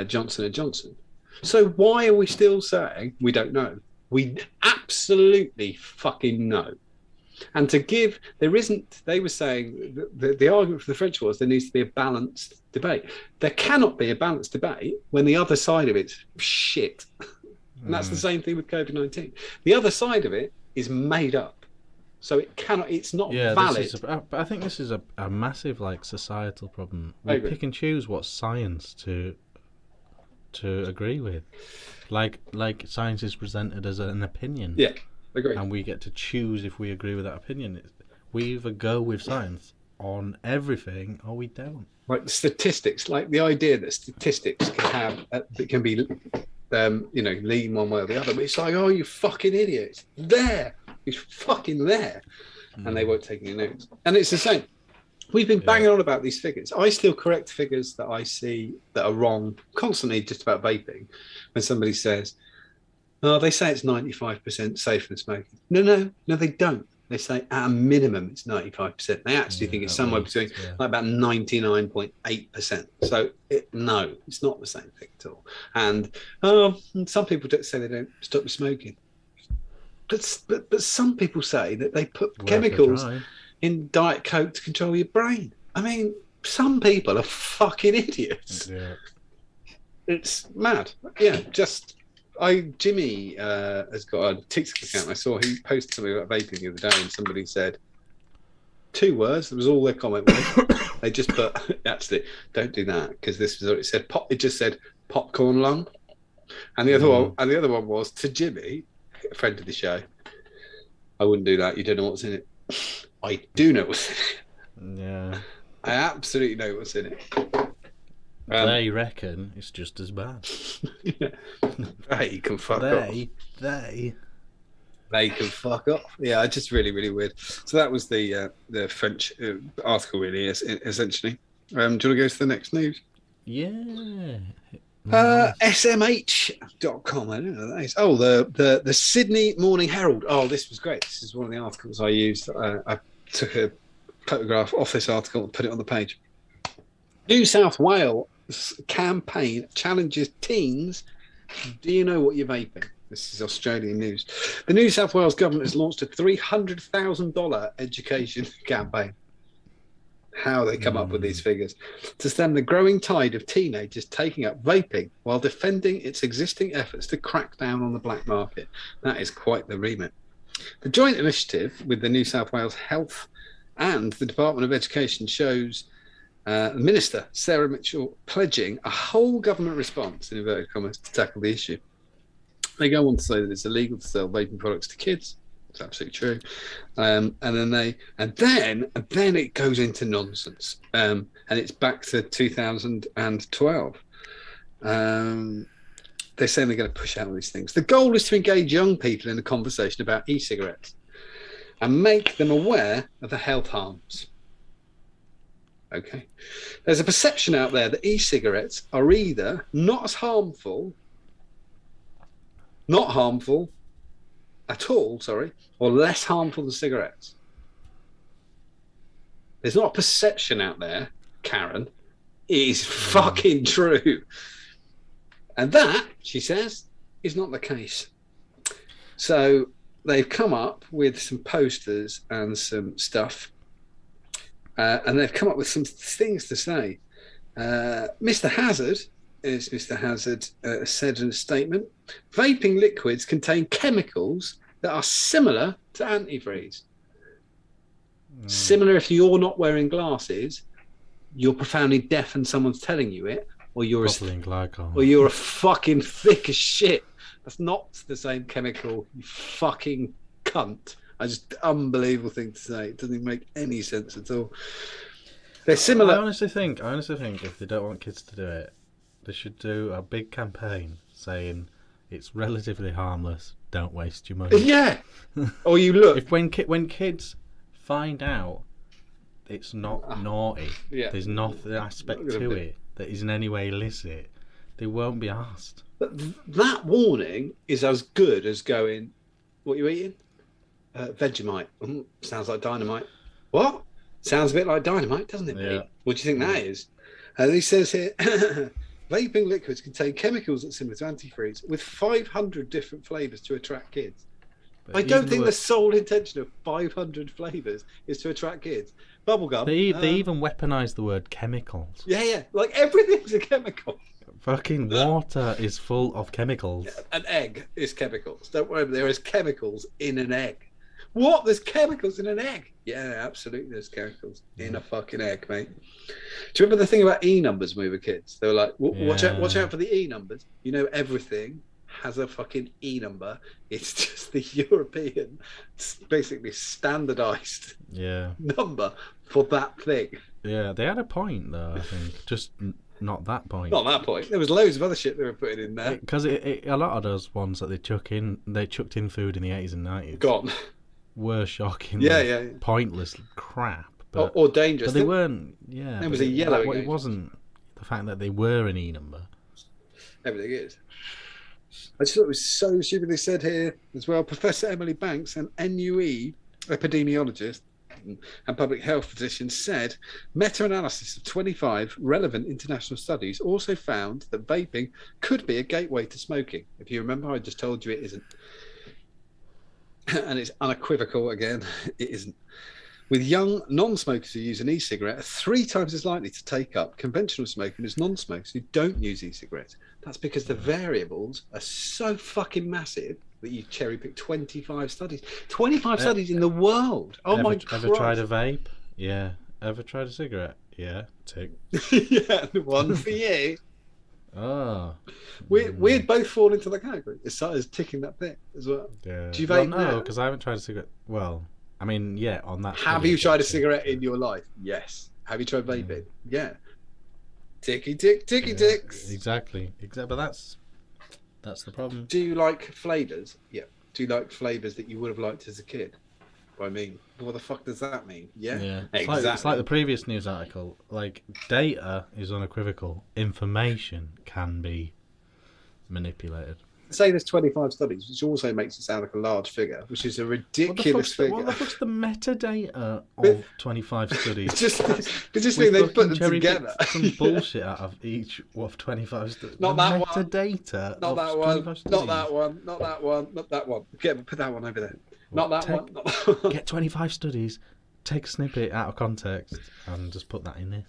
Johnson & Johnson. So why are we still saying we don't know? We absolutely fucking know. And they were saying the argument for the French was there needs to be a balanced debate. There cannot be a balanced debate when the other side of it's shit. And that's the same thing with COVID-19. The other side of it is made up. So it's not valid. But I think this is a massive societal problem. We pick and choose what science to agree with. Like science is presented as an opinion. Yeah. Agreed. And we get to choose if we agree with that opinion. We either go with science on everything or we don't. Like statistics, like the idea that statistics can be, lean one way or the other. But it's like, oh, you fucking idiots! It's fucking there, and they won't take any notes. And it's the same. We've been banging on about these figures. I still correct figures that I see that are wrong constantly, just about vaping. When somebody says, oh, they say it's 95% safer than smoking. No, they don't. They say at a minimum it's 95%. They actually think it's somewhere between about 99.8%. So no, it's not the same thing at all. And some people say they don't stop smoking. But some people say that they put chemicals in Diet Coke to control your brain. I mean, some people are fucking idiots. Yeah. It's mad. Yeah, Jimmy has got a TikTok account. I saw he posted something about vaping the other day, and somebody said 2 words. That was all their comment was. They just put, actually, don't do that because this was what it said. It just said popcorn lung, and the other one was to Jimmy, a friend of the show. I wouldn't do that. You don't know what's in it. I do know what's in it. Yeah, I absolutely know what's in it. They reckon it's just as bad. Yeah. They can fuck off. They can fuck off. Yeah, just really, really weird. So that was the French article, really, essentially. Do you want to go to the next news? Yeah. SMH.com. I don't know what that is. Oh, the Sydney Morning Herald. Oh, this was great. This is one of the articles I used. I took a photograph off this article and put it on the page. New South Wales campaign challenges teens. Do you know what you're vaping? This is Australian news. The New South Wales government has launched a $300,000 education campaign. How they come up with these figures to stem the growing tide of teenagers taking up vaping while defending its existing efforts to crack down on the black market. That is quite the remit. The joint initiative with the New South Wales Health and the Department of Education shows Minister Sarah Mitchell pledging a whole government response, in inverted commas, to tackle the issue. They go on to say that it's illegal to sell vaping products to kids. It's absolutely true. And then it goes into nonsense. And it's back to 2012. They're saying they're going to push out all these things. The goal is to engage young people in a conversation about e-cigarettes. and make them aware of the health harms. Okay. There's a perception out there that e-cigarettes are either not harmful at all, or less harmful than cigarettes. There's not a perception out there, Karen. It is fucking true. And that, she says, is not the case. So they've come up with some posters and some stuff, and they've come up with some things to say. Mr. Hazard said in a statement, vaping liquids contain chemicals that are similar to antifreeze. Similar if you're not wearing glasses, you're profoundly deaf and someone's telling you it, or you're a fucking thick as shit. That's not the same chemical, you fucking cunt. Just unbelievable thing to say. It doesn't even make any sense at all. They're similar. I honestly think if they don't want kids to do it, they should do a big campaign saying it's relatively harmless. Don't waste your money. Yeah. Or you look. When kids find out it's not naughty, there's not the aspect to it that is in any way illicit, they won't be asked. But that warning is as good as going, what are you eating? Vegemite. Sounds like dynamite. What? Sounds a bit like dynamite, doesn't it, mate? What do you think that is? And he says here, vaping liquids contain chemicals that's similar to antifreeze with 500 different flavours to attract kids. But I don't think the sole intention of 500 flavours is to attract kids. Bubblegum. They even weaponise the word chemicals. Yeah. Like everything's a chemical. Fucking water is full of chemicals. An egg is chemicals. Don't worry, there is chemicals in an egg. What? There's chemicals in an egg? Yeah, absolutely. There's chemicals in a fucking egg, mate. Do you remember the thing about E numbers when we were kids? They were like, watch out for the E numbers. You know, everything has a fucking E number. It's just the European, basically standardized number for that thing. Yeah, they had a point though, I think. Just not that point. Not that point. There was loads of other shit they were putting in there. Because a lot of those ones that they chucked in food in the 80s and 90s. Gone. Were shocking. Pointless crap. But, or dangerous. But they weren't. Yeah. There was a yellow. It wasn't the fact that they were an E number. Everything is. I just thought it was so stupidly said here as well. Professor Emily Banks, an NUE epidemiologist and public health physician, said meta-analysis of 25 relevant international studies also found that vaping could be a gateway to smoking. If you remember, I just told you it isn't. And it's unequivocal again, it isn't. With young non-smokers who use an e-cigarette are 3 times as likely to take up conventional smoking as non-smokers who don't use e-cigarettes. That's because the variables are so fucking massive that you cherry-pick 25 studies. 25 studies in the world. Oh my God. Ever tried a vape? Yeah. Ever tried a cigarette? Yeah. Tick. Yeah, one for you. Oh. We'd both fall into the category as ticking that bit as well. Yeah. Do you vape now? No, because I haven't tried a cigarette. Well, I mean, yeah, on that. Have you tried a cigarette in your life? Yes. Have you tried vaping? Yeah. Ticky tick, ticky ticks. Exactly. But that's the problem. Do you like flavours? Yeah. Do you like flavours that you would have liked as a kid? I mean, what the fuck does that mean? Yeah. Exactly. It's like the previous news article. Like, data is unequivocal. Information can be manipulated. Say there's 25 studies, which also makes it sound like a large figure, which is a ridiculous figure. What the fuck's the metadata of 25 studies? just mean they put them together. Some bullshit out of each of 25 studies. Not that one. Metadata. Not that one. Not that one. Not that one. Not that one. Put that one over there. Not that one. Not that one. Get 25 studies, take a snippet out of context, and just put that in there.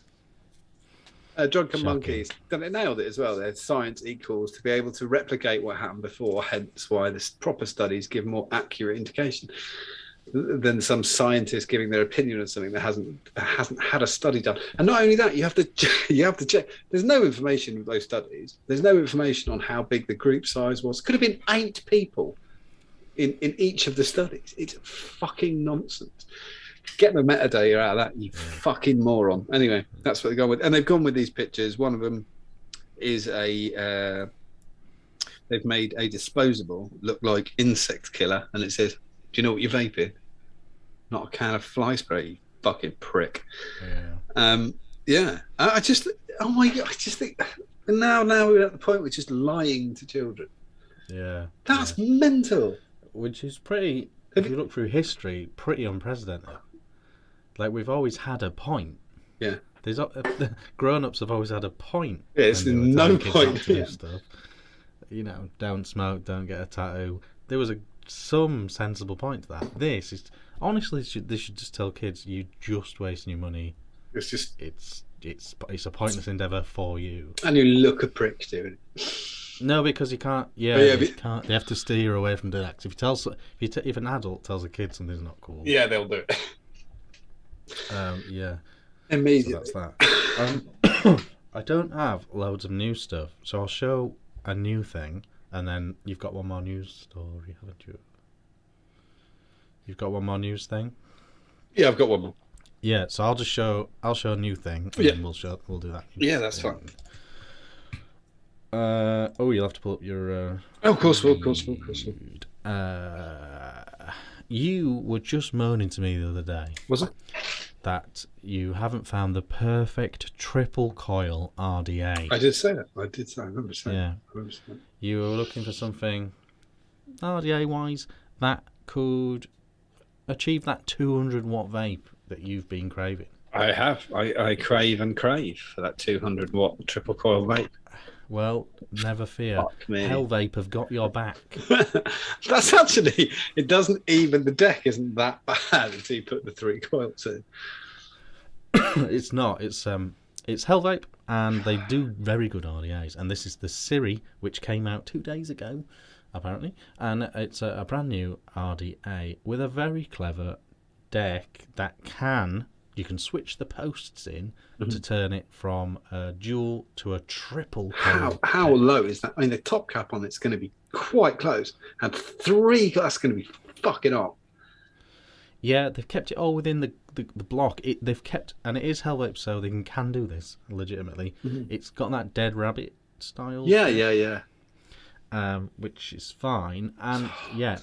Drunken Monkeys, they nailed it as well. Their science equals to be able to replicate what happened before, hence why the proper studies give more accurate indication than some scientists giving their opinion on something that hasn't had a study done. And not only that, you have to check. There's no information with those studies. There's no information on how big the group size was. Could have been 8 people in each of the studies. It's fucking nonsense. Get the metadata out of that, you fucking moron. Anyway, that's what they've gone with. And they've gone with these pictures. One of them is they've made a disposable look like insect killer. And it says, do you know what you're vaping? not a can of fly spray. You fucking prick. Yeah. Yeah. I just, oh my god, I just think now we're at the point we're just lying to children. Yeah. That's mental. Which is pretty. If you look through history, pretty unprecedented. Like, we've always had a point. Yeah. There's grown-ups have always had a point. Yeah, it's no point. To do stuff. You know, don't smoke, don't get a tattoo. There was some sensible point to that. This is honestly, they should just tell kids, you just wasting your money. It's just it's a pointless endeavour for you. And you look a prick doing it. No, because you can't. Yeah, you can't. They have to steer away from doing that. If an adult tells a kid something's not cool, yeah, they'll do it. Yeah. Immediately. So that's that. I don't have loads of new stuff, so I'll show a new thing, and then you've got one more news story, haven't you? You've got one more news thing. Yeah, I've got one more. Yeah, so I'll show a new thing, and then we'll do that. Yeah, that's fine. You'll have to pull up your. Of course. You were just moaning to me the other day. Was I? That you haven't found the perfect triple coil RDA. I did say that. I remember saying that. Yeah. You were looking for something RDA wise that could achieve that 200 watt vape that you've been craving. I have. I crave for that 200 watt triple coil vape. Well, never fear. Hell Vape have got your back. That's actually, it doesn't even, the deck isn't that bad until you put the 3 coils in. It's not. It's Hell Vape, and they do very good RDAs. And this is the Siri, which came out 2 days ago, apparently. And it's a brand new RDA with a very clever deck that you can switch the posts in to turn it from a dual to a triple. How low is that? I mean, the top cap on it's going to be quite close. And 3, that's going to be fucking hot. Yeah, they've kept it all within the block. They've kept, and it is Hell Vape, so they can do this legitimately. It's got that Dead Rabbit style. Yeah. Which is fine, and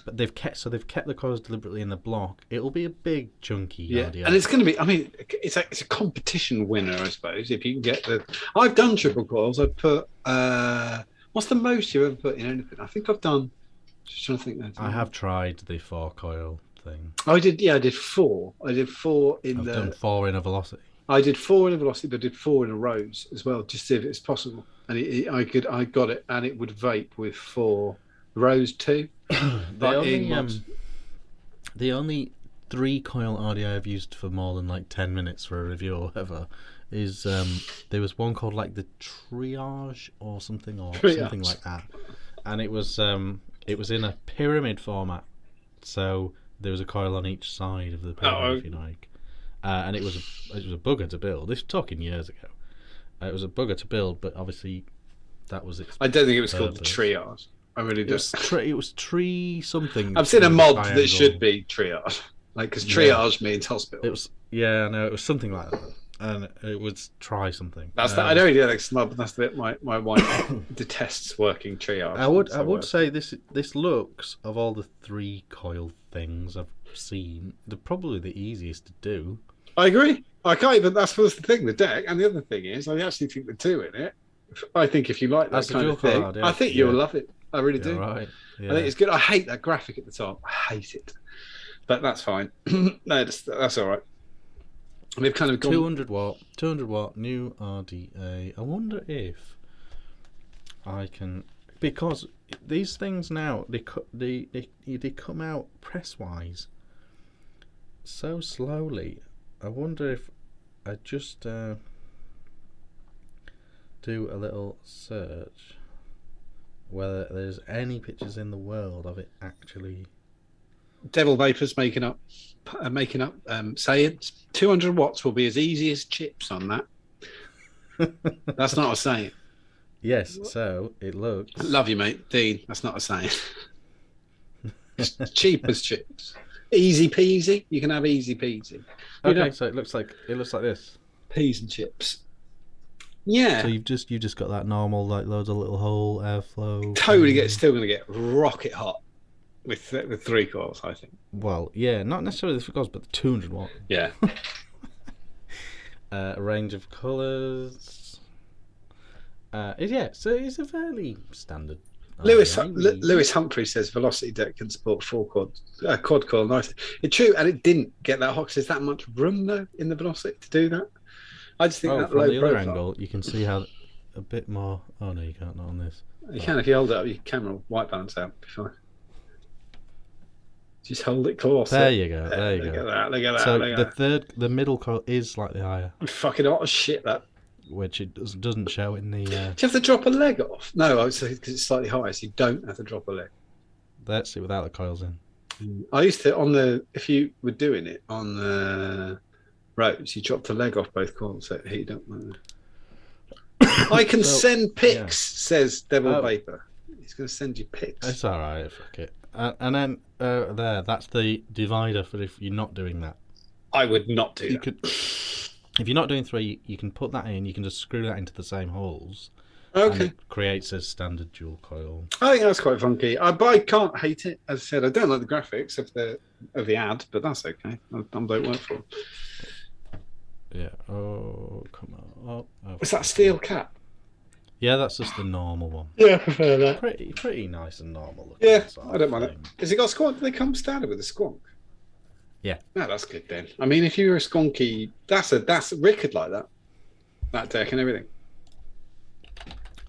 but they've kept the coils deliberately in the block. It'll be a big chunky RDA. And it's going to be. I mean, it's a competition winner, I suppose. If you can get the, I've done triple coils. I've put. What's the most you've ever put in anything? I think I've done. Just trying to think. I have tried the 4 coil thing. I did. Yeah, I did 4. I did 4 in I've done 4 in a velocity. I did 4 in a velocity, but I did 4 in a rose as well, just to see if it's possible. And I got it, and it would vape with 4 rose 2. The only 3 coil RDA I've used for more than like 10 minutes for a review or whatever is there was one called like the Triage or something like that, and it was in a pyramid format, so there was a coil on each side of the pyramid, if you like. And it was a bugger to build. This is talking years ago. It was a bugger to build, but obviously that was its. I don't think it was called the Triage. I really don't. It was tree something. I've seen a mod that should be Triage, like because Triage means hospital. It was it was something like that, and it was try something. That's I don't really like smub. That's the bit my wife detests working Triage. I would say this looks, of all the 3 coil things I've seen, they're probably the easiest to do. I agree. I can't even. That's the thing. The deck, and the other thing is, I actually think the 2 in it. I think if you like that kind of thing, I think you'll love it. I really do. Right. Yeah. I think it's good. I hate that graphic at the top. I hate it, but that's fine. No, that's all right. And they've kind of gone 200 watt new RDA. I wonder if I can, because these things now they come out press wise so slowly. I wonder if I just do a little search whether there's any pictures in the world of it actually. Devil Vapors making up saying 200 watts will be as easy as chips on that. That's not a saying. Yes, so it looks. Love you, mate, Dean. That's not a saying. It's cheap as chips. Easy peasy. You can have easy peasy. Okay, so it looks like this. Peas and chips. Yeah. So you've just got that normal, like loads of little hole airflow. Totally still going to get rocket hot. with 3 coils, I think. Well, yeah, not necessarily the 3 coils, but the 200 watt. Yeah. A range of colours. So it's a fairly standard. Lewis Humphrey says Velocity Deck can support 4 quad coil nice. It's true, and it didn't get that hot. 'Cause there's that much room though in the Velocity to do that. I just think that from low the other profile. angle, you can see how a bit more. Oh no, you can't. Not on this. You can if you hold it up. Your camera will white balance out. Be fine. Just hold it close. There you go. There you Look go. at that. So the middle coil is slightly higher, Fucking hot as shit. That. which it doesn't show in the. Do you have to drop a leg off? No, I would say because it's slightly higher, so you don't have to drop a leg. That's it without the coils in. I used to if you were doing it on the roads, you dropped a leg off both coils so it heated up. I can send pics, says Devil Vapor. He's going to send you pics. It's all right. Fuck it. And then that's the divider for if you're not doing that. I would not do that. If you're not doing 3, you can put that in. You can just screw that into the same holes. Okay. And it creates a standard dual coil. I think that's quite funky. But I can't hate it. As I said, I don't like the graphics of the ad, but that's okay. I don't work for them. Yeah. Oh, come on. Oh. Is that steel cap? Yeah, that's just the normal one. Yeah, I prefer that. Pretty nice and normal looking. Yeah, I don't mind it. Has it got a squonk? Do they come standard with a squonk? Yeah. No, that's good then. I mean, if you're a squonky, that's Rick would like that deck and everything.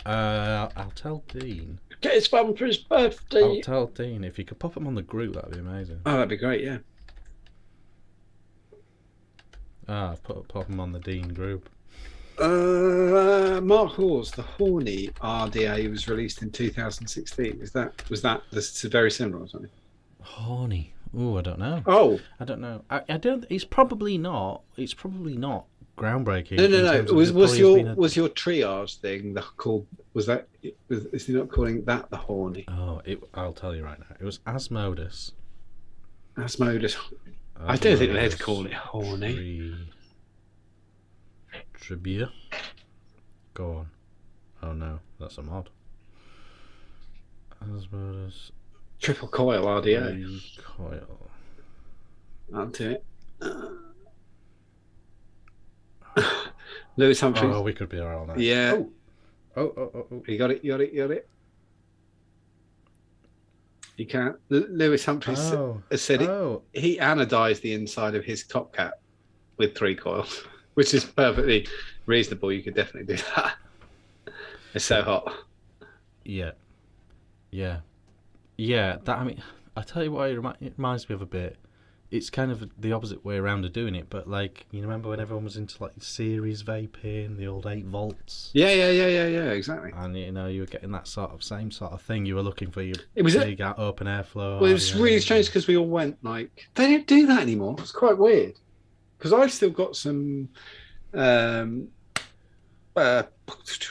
I'll tell Dean. Get his fun for his birthday. I'll tell Dean if you could pop him on the group. That'd be amazing. Oh, that'd be great. Yeah. I've pop him on the Dean group. Mark Hawes, the Horny RDA was released in 2016. Was that this is very similar or something? Horny. Oh, I don't know. Oh, I don't know. I don't. It's probably not. It's probably not groundbreaking. No. Was your triage thing is he not calling that the Horny? Oh, I'll tell you right now. It was Asmodus. Asmodus. I don't think they'd call it Horny. Tribute. Go on. Oh no, that's a mod. Asmodus. Triple coil RDA. Coil. I'll do it. Lewis Humphrey. Oh, we could be all night. Yeah. Oh. You got it. You can't. Lewis Humphrey has said he anodized the inside of his top cap with 3 coils, which is perfectly reasonable. You could definitely do that. It's so hot. Yeah. That, I mean, I tell you what, it reminds me of a bit. It's kind of the opposite way around of doing it, but like, you remember when everyone was into like series vaping, the old 8 volts? Yeah, exactly. And you were getting that same sort of thing. You were looking for your big open airflow. Well, it was really strange because we all went like, they don't do that anymore. It's quite weird. Because I've still got some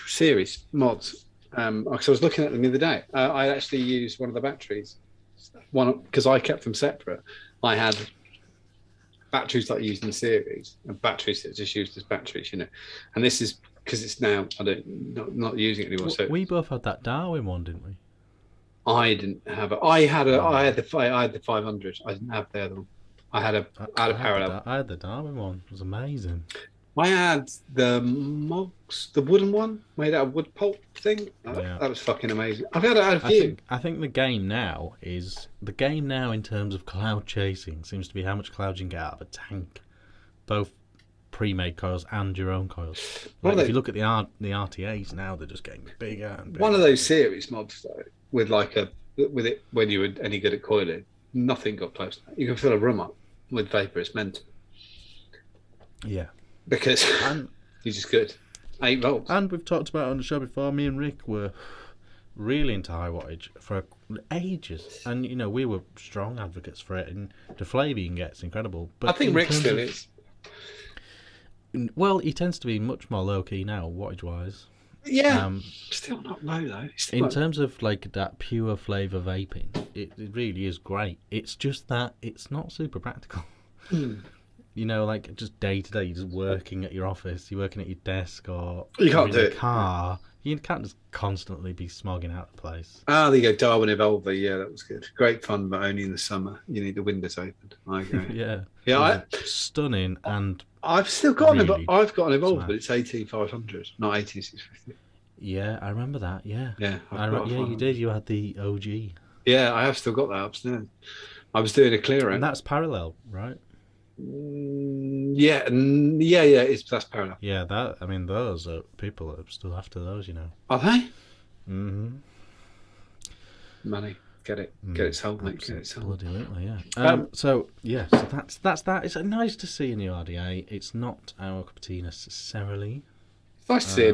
series mods. Because I was looking at them the other day. I actually used one of the batteries. Because I kept them separate. I had batteries that I used in series and batteries that just used as batteries, And this is because it's now not using it anymore. Well, so we both had that Darwin one, didn't we? I didn't have it. I had the 500. I didn't have the other one. I had a parallel. I had the Darwin one. It was amazing. I had the Mogs, the wooden one made out of wood pulp thing. That was fucking amazing. I've had a few. I think the game now in terms of cloud chasing seems to be how much cloud you can get out of a tank, both pre-made coils and your own coils. Like if you look at the RTAs now, they're just getting bigger and bigger. One of those series mods though, with it when you were any good at coiling, nothing got close to that. You can fill a room up with vapor. It's meant to. Yeah. Because you're just good. 8 volts. And we've talked about it on the show before, me and Rick were really into high wattage for ages. And, we were strong advocates for it. And the flavour you can get is incredible. But I think Rick still is. Well, he tends to be much more low-key now, wattage-wise. Yeah, still not low, though. In terms of, like, that pure flavour vaping, it really is great. It's just that it's not super practical. Like just day to day, you're just working at your office, you're working at your desk, or you can't in do a car. You can't just constantly be smogging out the place. Ah, there you go. Darwin Evolver. Yeah, that was good. Great fun, but only in the summer. You need the windows open. I agree. Yeah. Yeah, Stunning and I've still got really I've got an Evolver, smash. but it's 18500, not 18650. yeah, I remember that. Yeah. Yeah, Yeah, you did. You had the OG. Yeah, I have still got that upstairs. I was doing a clear And out. that's parallel, right? Yeah, that's parallel. Yeah, those are people are still after those, you know. Are they? Mm-hmm. Money, get it sold, mate. Get it sold. Bloody little, yeah. So that's that. It's nice to see a new RDA. It's not our cup of tea necessarily. It's nice to see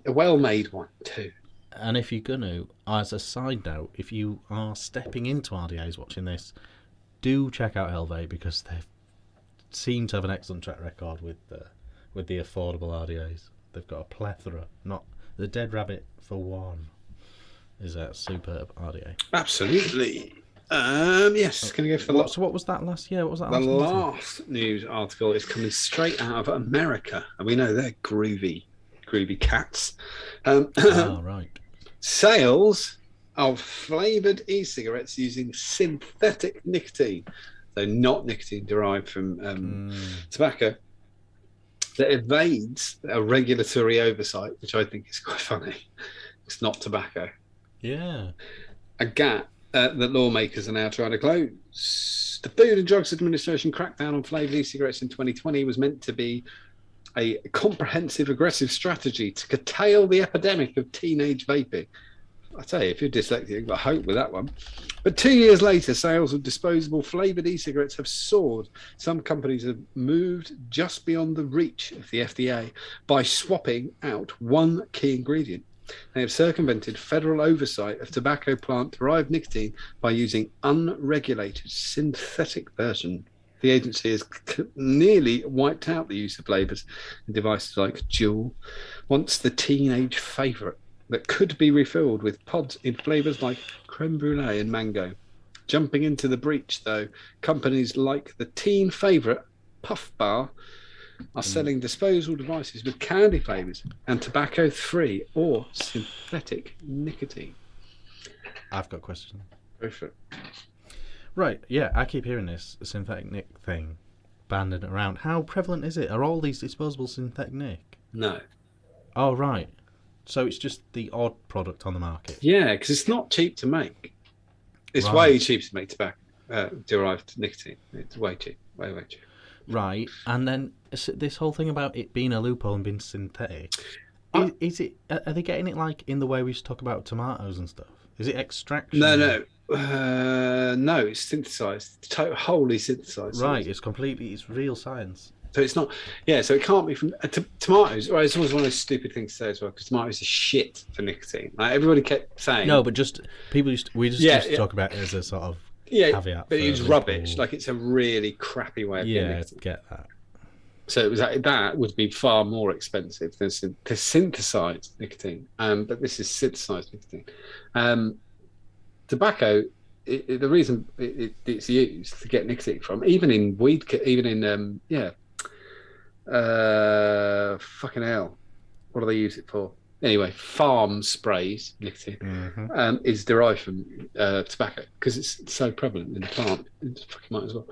a well-made one too. And if you're gonna, as a side note, if you are stepping into RDAs watching this, do check out Helve because they seem to have an excellent track record with the affordable RDAs. They've got a plethora. Not the Dead Rabbit for one is a superb RDA. Absolutely. Yes. Can you go for the So what was that last year? What was that? The last news article is coming straight out of America, and we know they're groovy cats. Right. Sales of flavoured e-cigarettes using synthetic nicotine, so not nicotine derived from tobacco, that evades a regulatory oversight, which I think is quite funny. It's not tobacco. Yeah. A gap that lawmakers are now trying to close. The Food and Drugs Administration crackdown on flavoured e-cigarettes in 2020 was meant to be a comprehensive, aggressive strategy to curtail the epidemic of teenage vaping. I tell you, if you're dyslexic, you've got hope with that one. But 2 years later, sales of disposable flavoured e-cigarettes have soared. Some companies have moved just beyond the reach of the FDA by swapping out one key ingredient. They have circumvented federal oversight of tobacco plant-derived nicotine by using unregulated synthetic version. The agency has nearly wiped out the use of flavours in devices like Juul, once the teenage favourite that could be refilled with pods in flavours like creme brulee and mango. Jumping into the breach, though, companies like the teen favourite Puff Bar are selling disposable devices with candy flavours and tobacco-free or synthetic nicotine. I've got a question. Go for it. Right, yeah, I keep hearing this synthetic nick thing banded around. How prevalent is it? Are all these disposable synthetic nick? No. Oh, right. So it's just the odd product on the market. Yeah, because it's not cheap to make. It's Right. way cheap to make tobacco derived nicotine. It's way cheap, way cheap. Right, and then this whole thing about it being a loophole and being synthetic, is it? Are they getting it like in the way we used to talk about tomatoes and stuff? Is it extraction? No, it's synthesized, wholly synthesized. Right, it's real science. So it's not, so it can't be from tomatoes. Right, it's always one of those stupid things to say as well, because tomatoes are shit for nicotine. Like everybody kept saying. No, but just people used to talk about it as a sort of caveat. But it's rubbish. Like it's a really crappy way of getting nicotine. Get that. So it was that would be far more expensive than to synthesize nicotine. But this is synthesized nicotine. Tobacco. The reason it's used to get nicotine from, even in weed, fucking hell, what do they use it for? Anyway, farm sprays, nicotine, is derived from tobacco because it's so prevalent in the plant. You just fucking might as well.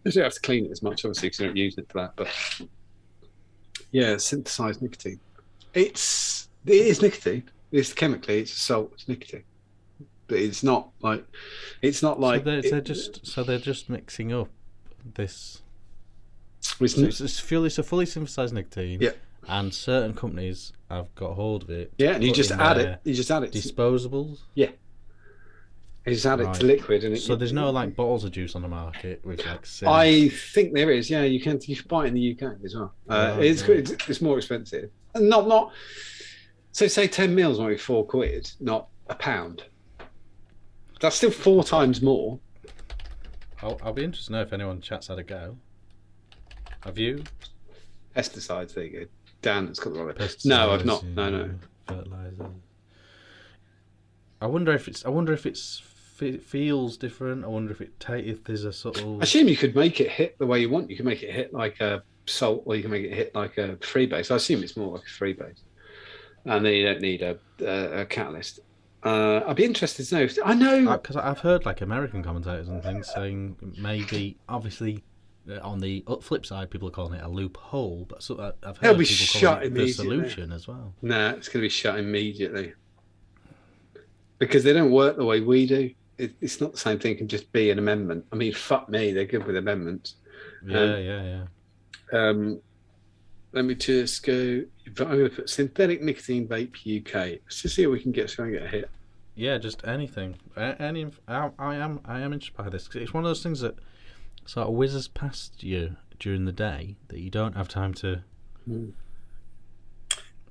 You don't have to clean it as much, obviously, because you don't use it for that. But yeah, synthesized nicotine. It is nicotine. It's chemically, it's a salt. It's nicotine. But it's not like So they're just mixing up this. It's a fully synthesized nicotine. Yeah. And certain companies have got hold of it. Yeah, and you just add it. Disposables. Yeah. You just add it to liquid, and so there's no like bottles of juice on the market with like. I think there is. Yeah, you can buy it in the UK as well. It's more expensive. And not. So say 10 mils might be £4, not £1. That's still 4 times more. I'll be interested to know if anyone chats had a go. Have you? Pesticides, there you go. Dan has got the right. No, I've not. No. Fertilizer. I wonder if it feels different. I wonder if there's a sort of. I assume you could make it hit the way you want. You can make it hit like a salt, or you can make it hit like a freebase. I assume it's more like a freebase, and then you don't need a catalyst. I'd be interested to know. I know because I've heard like American commentators and things saying maybe, obviously, on the flip side, people are calling it a loophole, but I've they'll heard be people shut calling it the immediately. solution as well. Nah, it's going to be shut immediately because they don't work the way we do. It's not the same thing. It can just be an amendment. I mean, fuck me, they're good with amendments. Yeah. Let me just go. I'm going to put synthetic nicotine vape UK. Let's just see if we can get a hit. Yeah, just anything. I am interested by this because it's one of those things that sort of whizzes past you during the day that you don't have time to.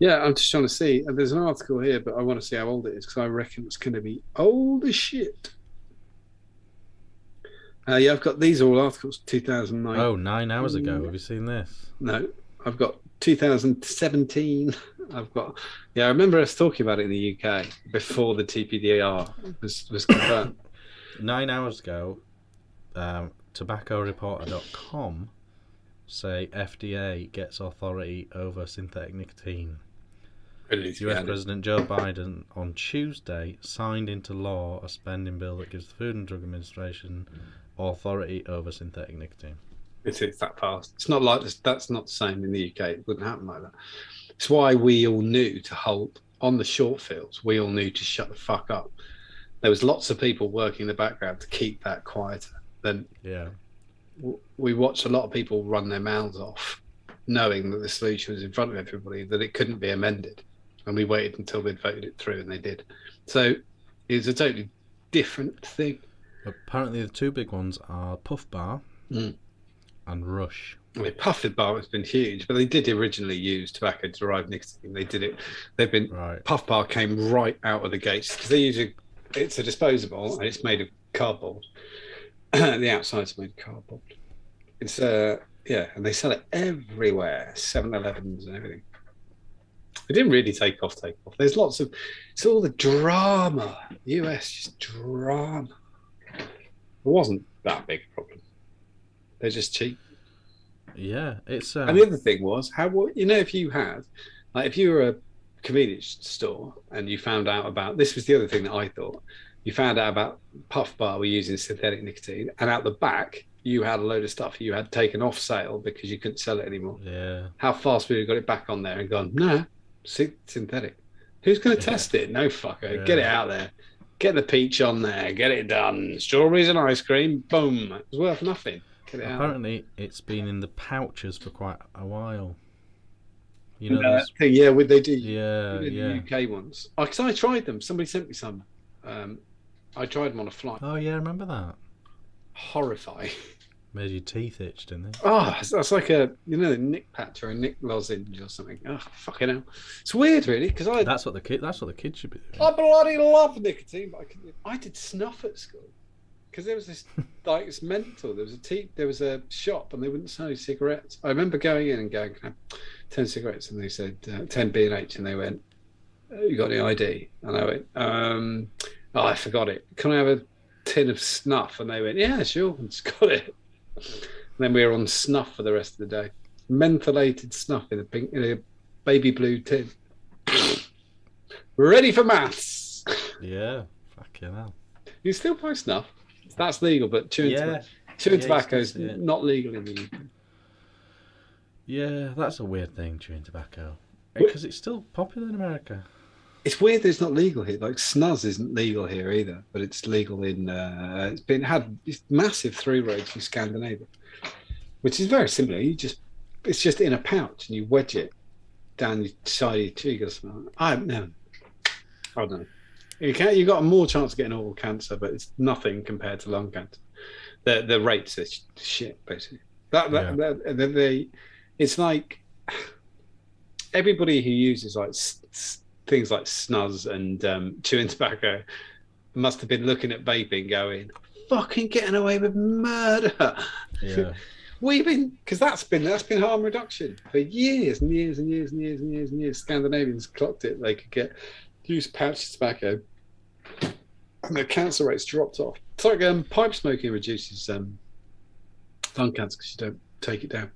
Yeah, I'm just trying to see. There's an article here, but I want to see how old it is because I reckon it's going to be old as shit. Yeah, I've got these all articles 2009. Oh, 9 hours ago. Have you seen this? No, I've got 2017. I've got. Yeah, I remember us talking about it in the UK before the TPDR was confirmed. 9 hours ago, tobaccoreporter.com say FDA gets authority over synthetic nicotine. US President Joe Biden on Tuesday signed into law a spending bill that gives the Food and Drug Administration authority over synthetic nicotine. It's that fast. It's not like this. That's not the same in the UK. It wouldn't happen like that. It's why we all knew to hold on the short fields. We all knew to shut the fuck up. There was lots of people working in the background to keep that quieter. Then we watched a lot of people run their mouths off, knowing that the solution was in front of everybody, that it couldn't be amended, and we waited until they'd voted it through, and they did. So it was a totally different thing. Apparently, the two big ones are Puff Bar and Rush. I mean, Puff Bar has been huge, but they did originally use tobacco-derived nicotine. They did it. They've been Puff Bar came right out of the gates because they use it's a disposable and it's made of cardboard. The outside's made of cardboard. It's and they sell it everywhere, 7-Elevens and everything. It didn't really take off. There's lots of. It's all the drama. US just drama. It wasn't that big a problem. They're just cheap. Yeah, it's. And the other thing was if you had, like, if you were a convenience store and you found out about this was the other thing that I thought. You found out about Puff Bar were using synthetic nicotine, and out the back you had a load of stuff you had taken off sale because you couldn't sell it anymore. Yeah. How fast would you have got it back on there and gone? No, synthetic. Who's going to test it? No fucker. Yeah. Get it out there. Get the peach on there. Get it done. Strawberries and ice cream. Boom. It was worth nothing. Get it Apparently, it's been in the pouches for quite a while. You know that thing? Yeah, they do. Yeah. The UK ones. Because I tried them. Somebody sent me some. I tried them on a flight. Oh yeah, I remember that. Horrifying. Made your teeth itch, didn't they? Oh, that's like a nick patch or a nick lozenge or something. Oh, fucking hell! It's weird, really, because that's what the kids should be doing. I bloody love nicotine, but I did snuff at school because there was this like it's mental. There was a shop and they wouldn't sell cigarettes. I remember going in and going, "Can I have 10 cigarettes?" And they said 10 B&H, and they went, "You got any ID?" And I went, "Oh, I forgot it. Can I have a tin of snuff?" And they went, "Yeah, sure." And just got it. And then we were on snuff for the rest of the day. Mentholated snuff in a baby blue tin. Ready for maths. Yeah, fucking hell. You still buy snuff? That's legal, but chewing tobacco is not legal in the UK. Yeah, that's a weird thing, chewing tobacco, because it's still popular in America. It's weird that it's not legal here. Like snus isn't legal here either, but it's legal in. It's had massive through roads in Scandinavia, which is very similar. It's just in a pouch and you wedge it down your side of your cheek or something. I don't know. You got a more chance of getting oral cancer, but it's nothing compared to lung cancer. The rates are shit, basically. It's like everybody who uses like things like snus and chewing tobacco must have been looking at vaping going, fucking getting away with murder. Yeah. Because that's been harm reduction for years and years and years and years and years and years. Scandinavians clocked it. They could use pouch tobacco and their cancer rates dropped off. It's like pipe smoking reduces lung cancer because you don't take it down.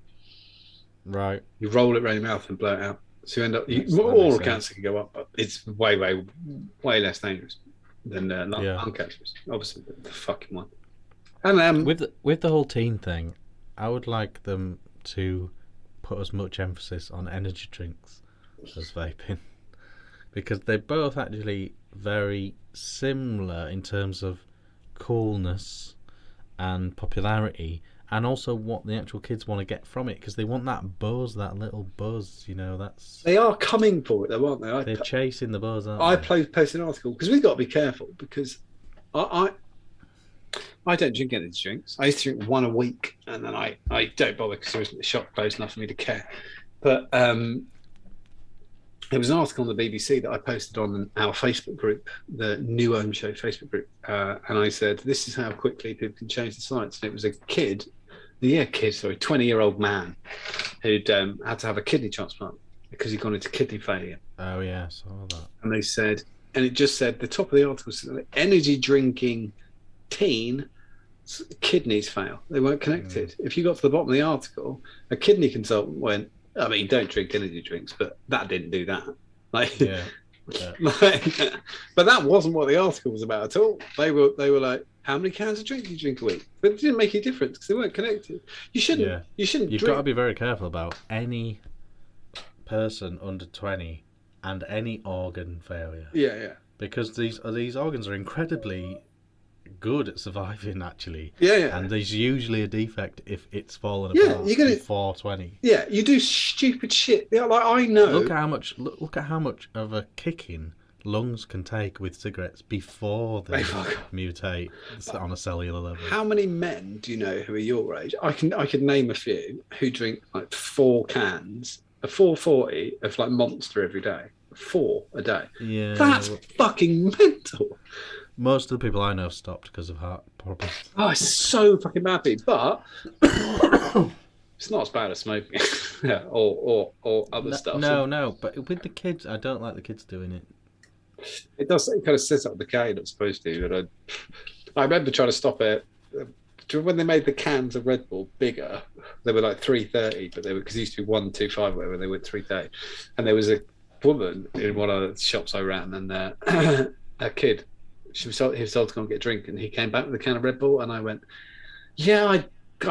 Right. You roll it around your mouth and blow it out. So you end up, That oral makes cancer can go up, but it's way, way, way less dangerous than Yeah. lung cancer. Obviously, the fucking one. And With the whole teen thing, I would like them to put as much emphasis on energy drinks as vaping, because they're both actually very similar in terms of coolness and popularity, and also what the actual kids want to get from it, because they want that buzz, that little buzz. That's they are coming for it, though, aren't they? they're chasing the buzz. I Aren't they? posted an article because we've got to be careful because I don't drink energy drinks. I used to drink one a week, and then I don't bother because there isn't a shop close enough for me to care. But there was an article on the BBC that I posted on our Facebook group, the new Ohm Show Facebook group, and I said, this is how quickly people can change the science. And it was a 20-year-old man who'd had to have a kidney transplant because he'd gone into kidney failure. Oh yeah, I saw that. And they said, and it just said, the top of the article said, energy drinking teen kidneys fail. They weren't connected. If you got to the bottom of the article, a kidney consultant went, I mean, don't drink energy drinks, but that didn't do that. Yeah. But that wasn't what the article was about at all. They were like, how many cans of drink do you drink a week? But it didn't make any difference because they weren't connected. You shouldn't. You've drink. Got to be very careful about any person under 20 and any organ failure. Yeah. Because these organs are incredibly good at surviving, actually. Yeah. And there's usually a defect if it's fallen apart before 20. Yeah, you do stupid shit. Yeah, like I know. Look at how much of a kicking lungs can take with cigarettes before they mutate on a cellular level. How many men do you know who are your age? I could name a few who drink like 4 cans, a 440 of like Monster every day. 4 a day. Yeah. That's fucking mental. Most of the people I know have stopped because of heart problems. Oh, it's so fucking bad, but it's not as bad as smoking or other stuff. No, but with the kids, I don't like the kids doing it. It does. It kind of sets up the K, not supposed to. But I remember trying to stop it when they made the cans of Red Bull bigger. They were like 330, but they were because it used to be 125, whatever. They went 330, and there was a woman in one of the shops I ran, and a kid. He was told to go and get a drink, and he came back with a can of Red Bull, and I went, "Yeah, I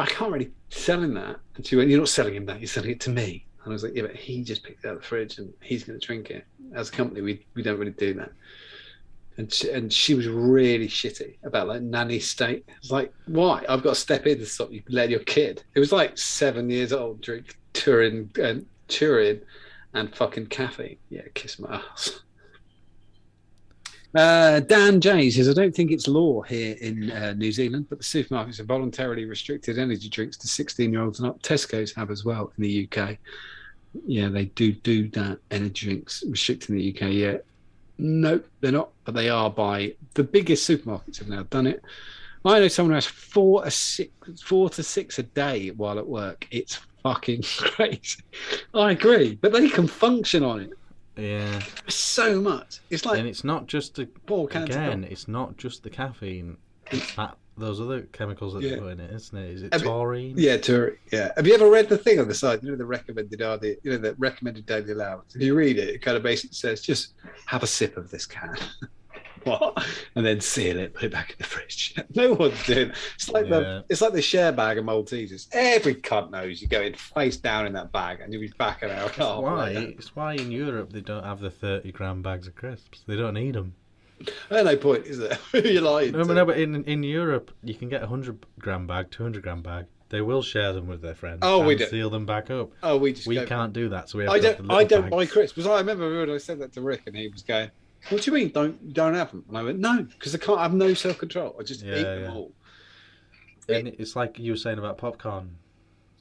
can't really sell him that." And she went, "You're not selling him that. You're selling it to me." And I was like, "Yeah, but he just picked it out of the fridge, and he's going to drink it. As a company, we don't really do that." And she was really shitty about like nanny state. It's like, why? I've got to step in to stop you letting your kid. It was like 7 years old, drink Turin and fucking caffeine. Yeah, kiss my ass. Dan J says, I don't think it's law here in New Zealand, but the supermarkets have voluntarily restricted energy drinks to 16-year-olds and up. Tesco's have as well in the UK. Yeah, they do that. Energy drinks restricted in the UK. Yeah, no, they're not, but they are by the biggest supermarkets have now done it. I know someone who has 4 to 6 a day while at work. It's fucking crazy. I agree, but they can function on it. Yeah, so much. It's like, and it's not just it's not just the caffeine. It's those other chemicals that they put in it, isn't it? Is it taurine? Yeah, taurine. Yeah. Have you ever read the thing on the side? You know, the recommended daily allowance. If you read it, it kind of basically says, just have a sip of this can. What? And then seal it, put it back in the fridge. No one's doing it. It's like the share bag of Maltesers. Every cunt knows you go in face down in that bag and you'll be back an hour. It's why in Europe they don't have the 30-gram bags of crisps. They don't need them. No point, is there? Who are you lying to? No, but in Europe you can get a 100-gram bag, 200-gram bag. They will share them with their friends. We do. Seal them back up. We can't do that. So we have I don't buy crisps. I remember when I said that to Rick and he was going, what do you mean don't have them? And I went, no, because I have no self-control. I just eat them all. And it's like you were saying about popcorn.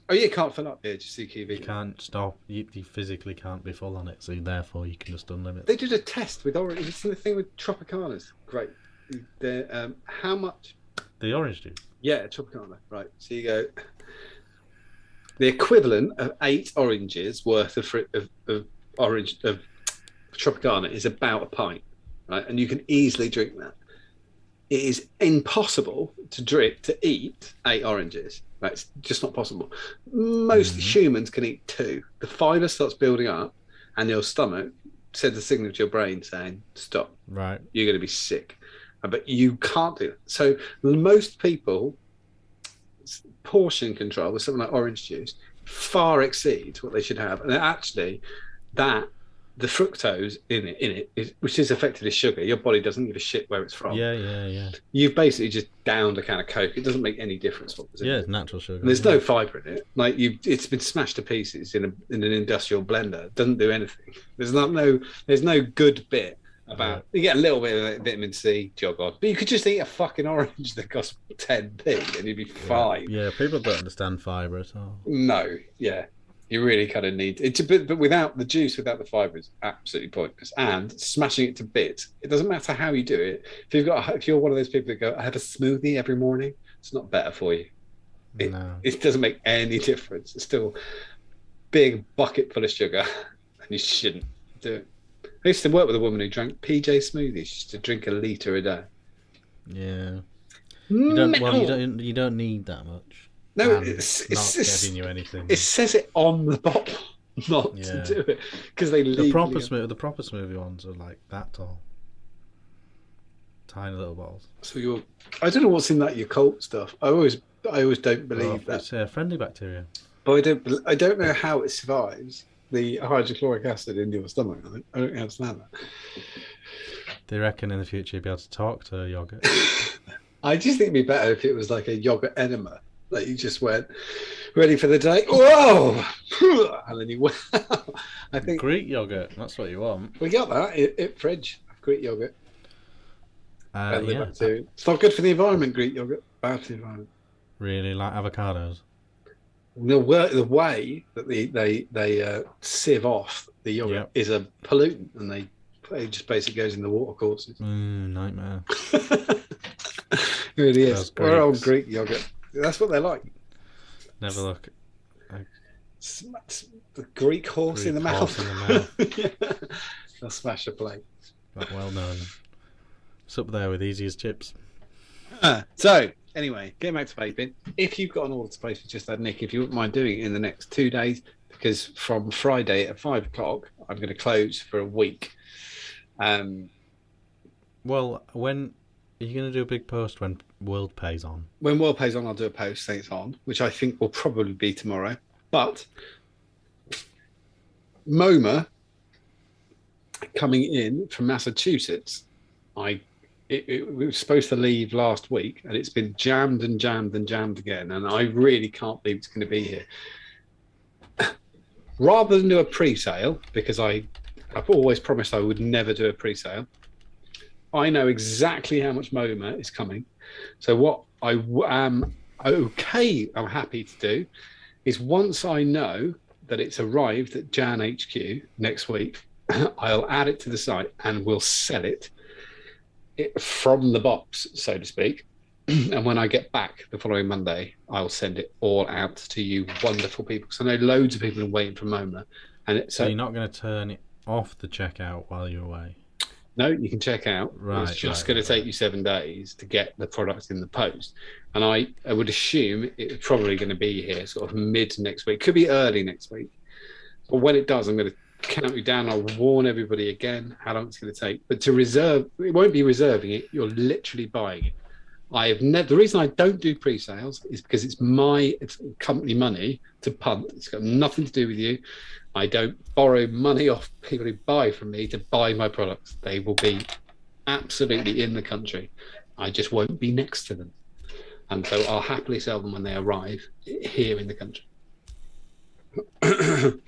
Oh, yeah, you can't fill up. Yeah, just CQV. You can't stop. You physically can't be full on it, so therefore you can just unlimit. They did a test with orange. It's the thing with Tropicanas. Great. How much? The orange juice? Yeah, Tropicana. Right. So you go. The equivalent of 8 oranges worth of orange of Tropicana is about a pint, right? And you can easily drink that. It is impossible to eat 8 oranges, That's just not possible. Most humans can eat 2. The fibre starts building up, and your stomach sends a signal to your brain saying, "Stop. Right. You're going to be sick." But you can't do it. So most people, portion control with something like orange juice far exceeds what they should have, and actually, that the fructose in it is, which is effectively sugar. Your body doesn't give a shit where it's from. Yeah. You've basically just downed a can of Coke. It doesn't make any difference what was in it. It's natural sugar. And there's no fibre in it. Like it's been smashed to pieces in an industrial blender. It doesn't do anything. There's no good bit about. You get a little bit of vitamin C jog on, but you could just eat a fucking orange that costs 10p and you'd be fine. Yeah, people don't understand fibre at all. No, yeah. You really kind of need it, but without the juice, without the fibre, is absolutely pointless. And smashing it to bits, it doesn't matter how you do it. If you're one of those people that go, "I have a smoothie every morning," it's not better for you. It doesn't make any difference. It's still big bucket full of sugar, and you shouldn't do it. I used to work with a woman who drank PJ smoothies. She used to drink a litre a day. Yeah, you don't need that much. No, it's not giving you anything. It says it on the bottle not to do it because they the proper smoothie ones are like that tall, tiny little bottles. So I don't know what's in that Yakult stuff. I always don't believe that it's friendly bacteria. But I don't know how it survives the hydrochloric acid in your stomach. I don't understand that. They reckon in the future you'll be able to talk to yogurt. I just think it'd be better if it was like a yogurt enema. Like you just went ready for the day. Whoa! And then you went. I think Greek yogurt. That's what you want. We got that at fridge. Greek yogurt. Yeah. It's not good for the environment. Greek yogurt bad for the environment. Really, like avocados. The way that they sieve off the yogurt is a pollutant, and it just basically goes in the water courses. Nightmare. It really is. We're old Greek yogurt. That's what they're like. Never look. The Greek horse in the mouth. They'll smash a plate. That well known. It's up there with easy as chips. So, anyway, getting back to vaping. If you've got an order to place for Just Add Nick, if you wouldn't mind doing it in the next 2 days, because from Friday at 5 o'clock, I'm going to close for a week. Well, when are you going to do a big post when World Pay's on? When World Pay's on, I'll do a post saying it's on, which I think will probably be tomorrow. But MoMA coming in from Massachusetts, it was supposed to leave last week, and it's been jammed again, and I really can't believe it's going to be here. Rather than do a pre-sale, because I've always promised I would never do a pre-sale, I know exactly how much MoMA is coming. So what I am I'm happy to do is once I know that it's arrived at Jan HQ next week, I'll add it to the site and we'll sell it from the box, so to speak. And when I get back the following Monday, I'll send it all out to you wonderful people. Because I know loads of people are waiting for MoMA. So you're not going to turn it off the checkout while you're away? No, you can check out. Right, it's just going to take you 7 days to get the product in the post. And I would assume it's probably going to be here sort of mid next week. Could be early next week. But when it does, I'm going to count you down. I'll warn everybody again how long it's going to take. But to reserve, it won't be reserving it. You're literally buying it. The reason I don't do pre-sales is because it's company money to punt. It's got nothing to do with you. I don't borrow money off people who buy from me to buy my products. They will be absolutely in the country. I just won't be next to them. And so I'll happily sell them when they arrive here in the country. And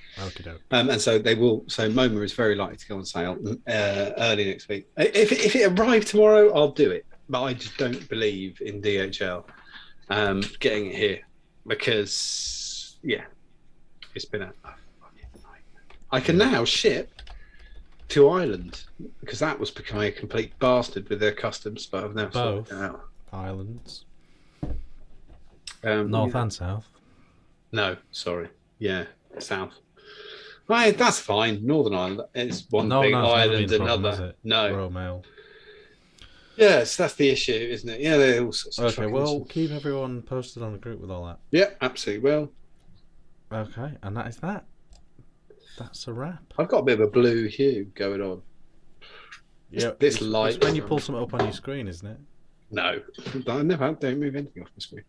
so they will. So MoMA is very likely to go on sale early next week. If it arrived tomorrow, I'll do it. But I just don't believe in DHL getting it here because, it's been a fucking nightmare. I can now ship to Ireland because that was becoming a complete bastard with their customs, but I've now sorted it out. Islands. North and south? No, sorry. Yeah, south. Right, that's fine. Northern Ireland is one thing, Ireland another. Royal Mail. Yes, that's the issue, isn't it? Yeah, there are all sorts of Okay, fucking well, issues. keep everyone posted on the group with all that. Yeah, absolutely. Well, Okay, and that is that. That's a wrap. I've got a bit of a blue hue going on. Yeah, This light. It's when you pull something up on your screen, isn't it? No, I never don't move anything off the screen.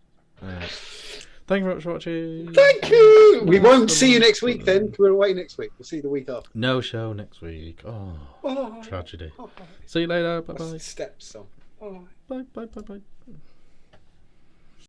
Thank you very much for watching. Thank you. We won't see you next week then. We're away next week. We'll see you the week after. No show next week. Oh, tragedy. See you later. Bye bye. Steps on. Bye bye bye bye.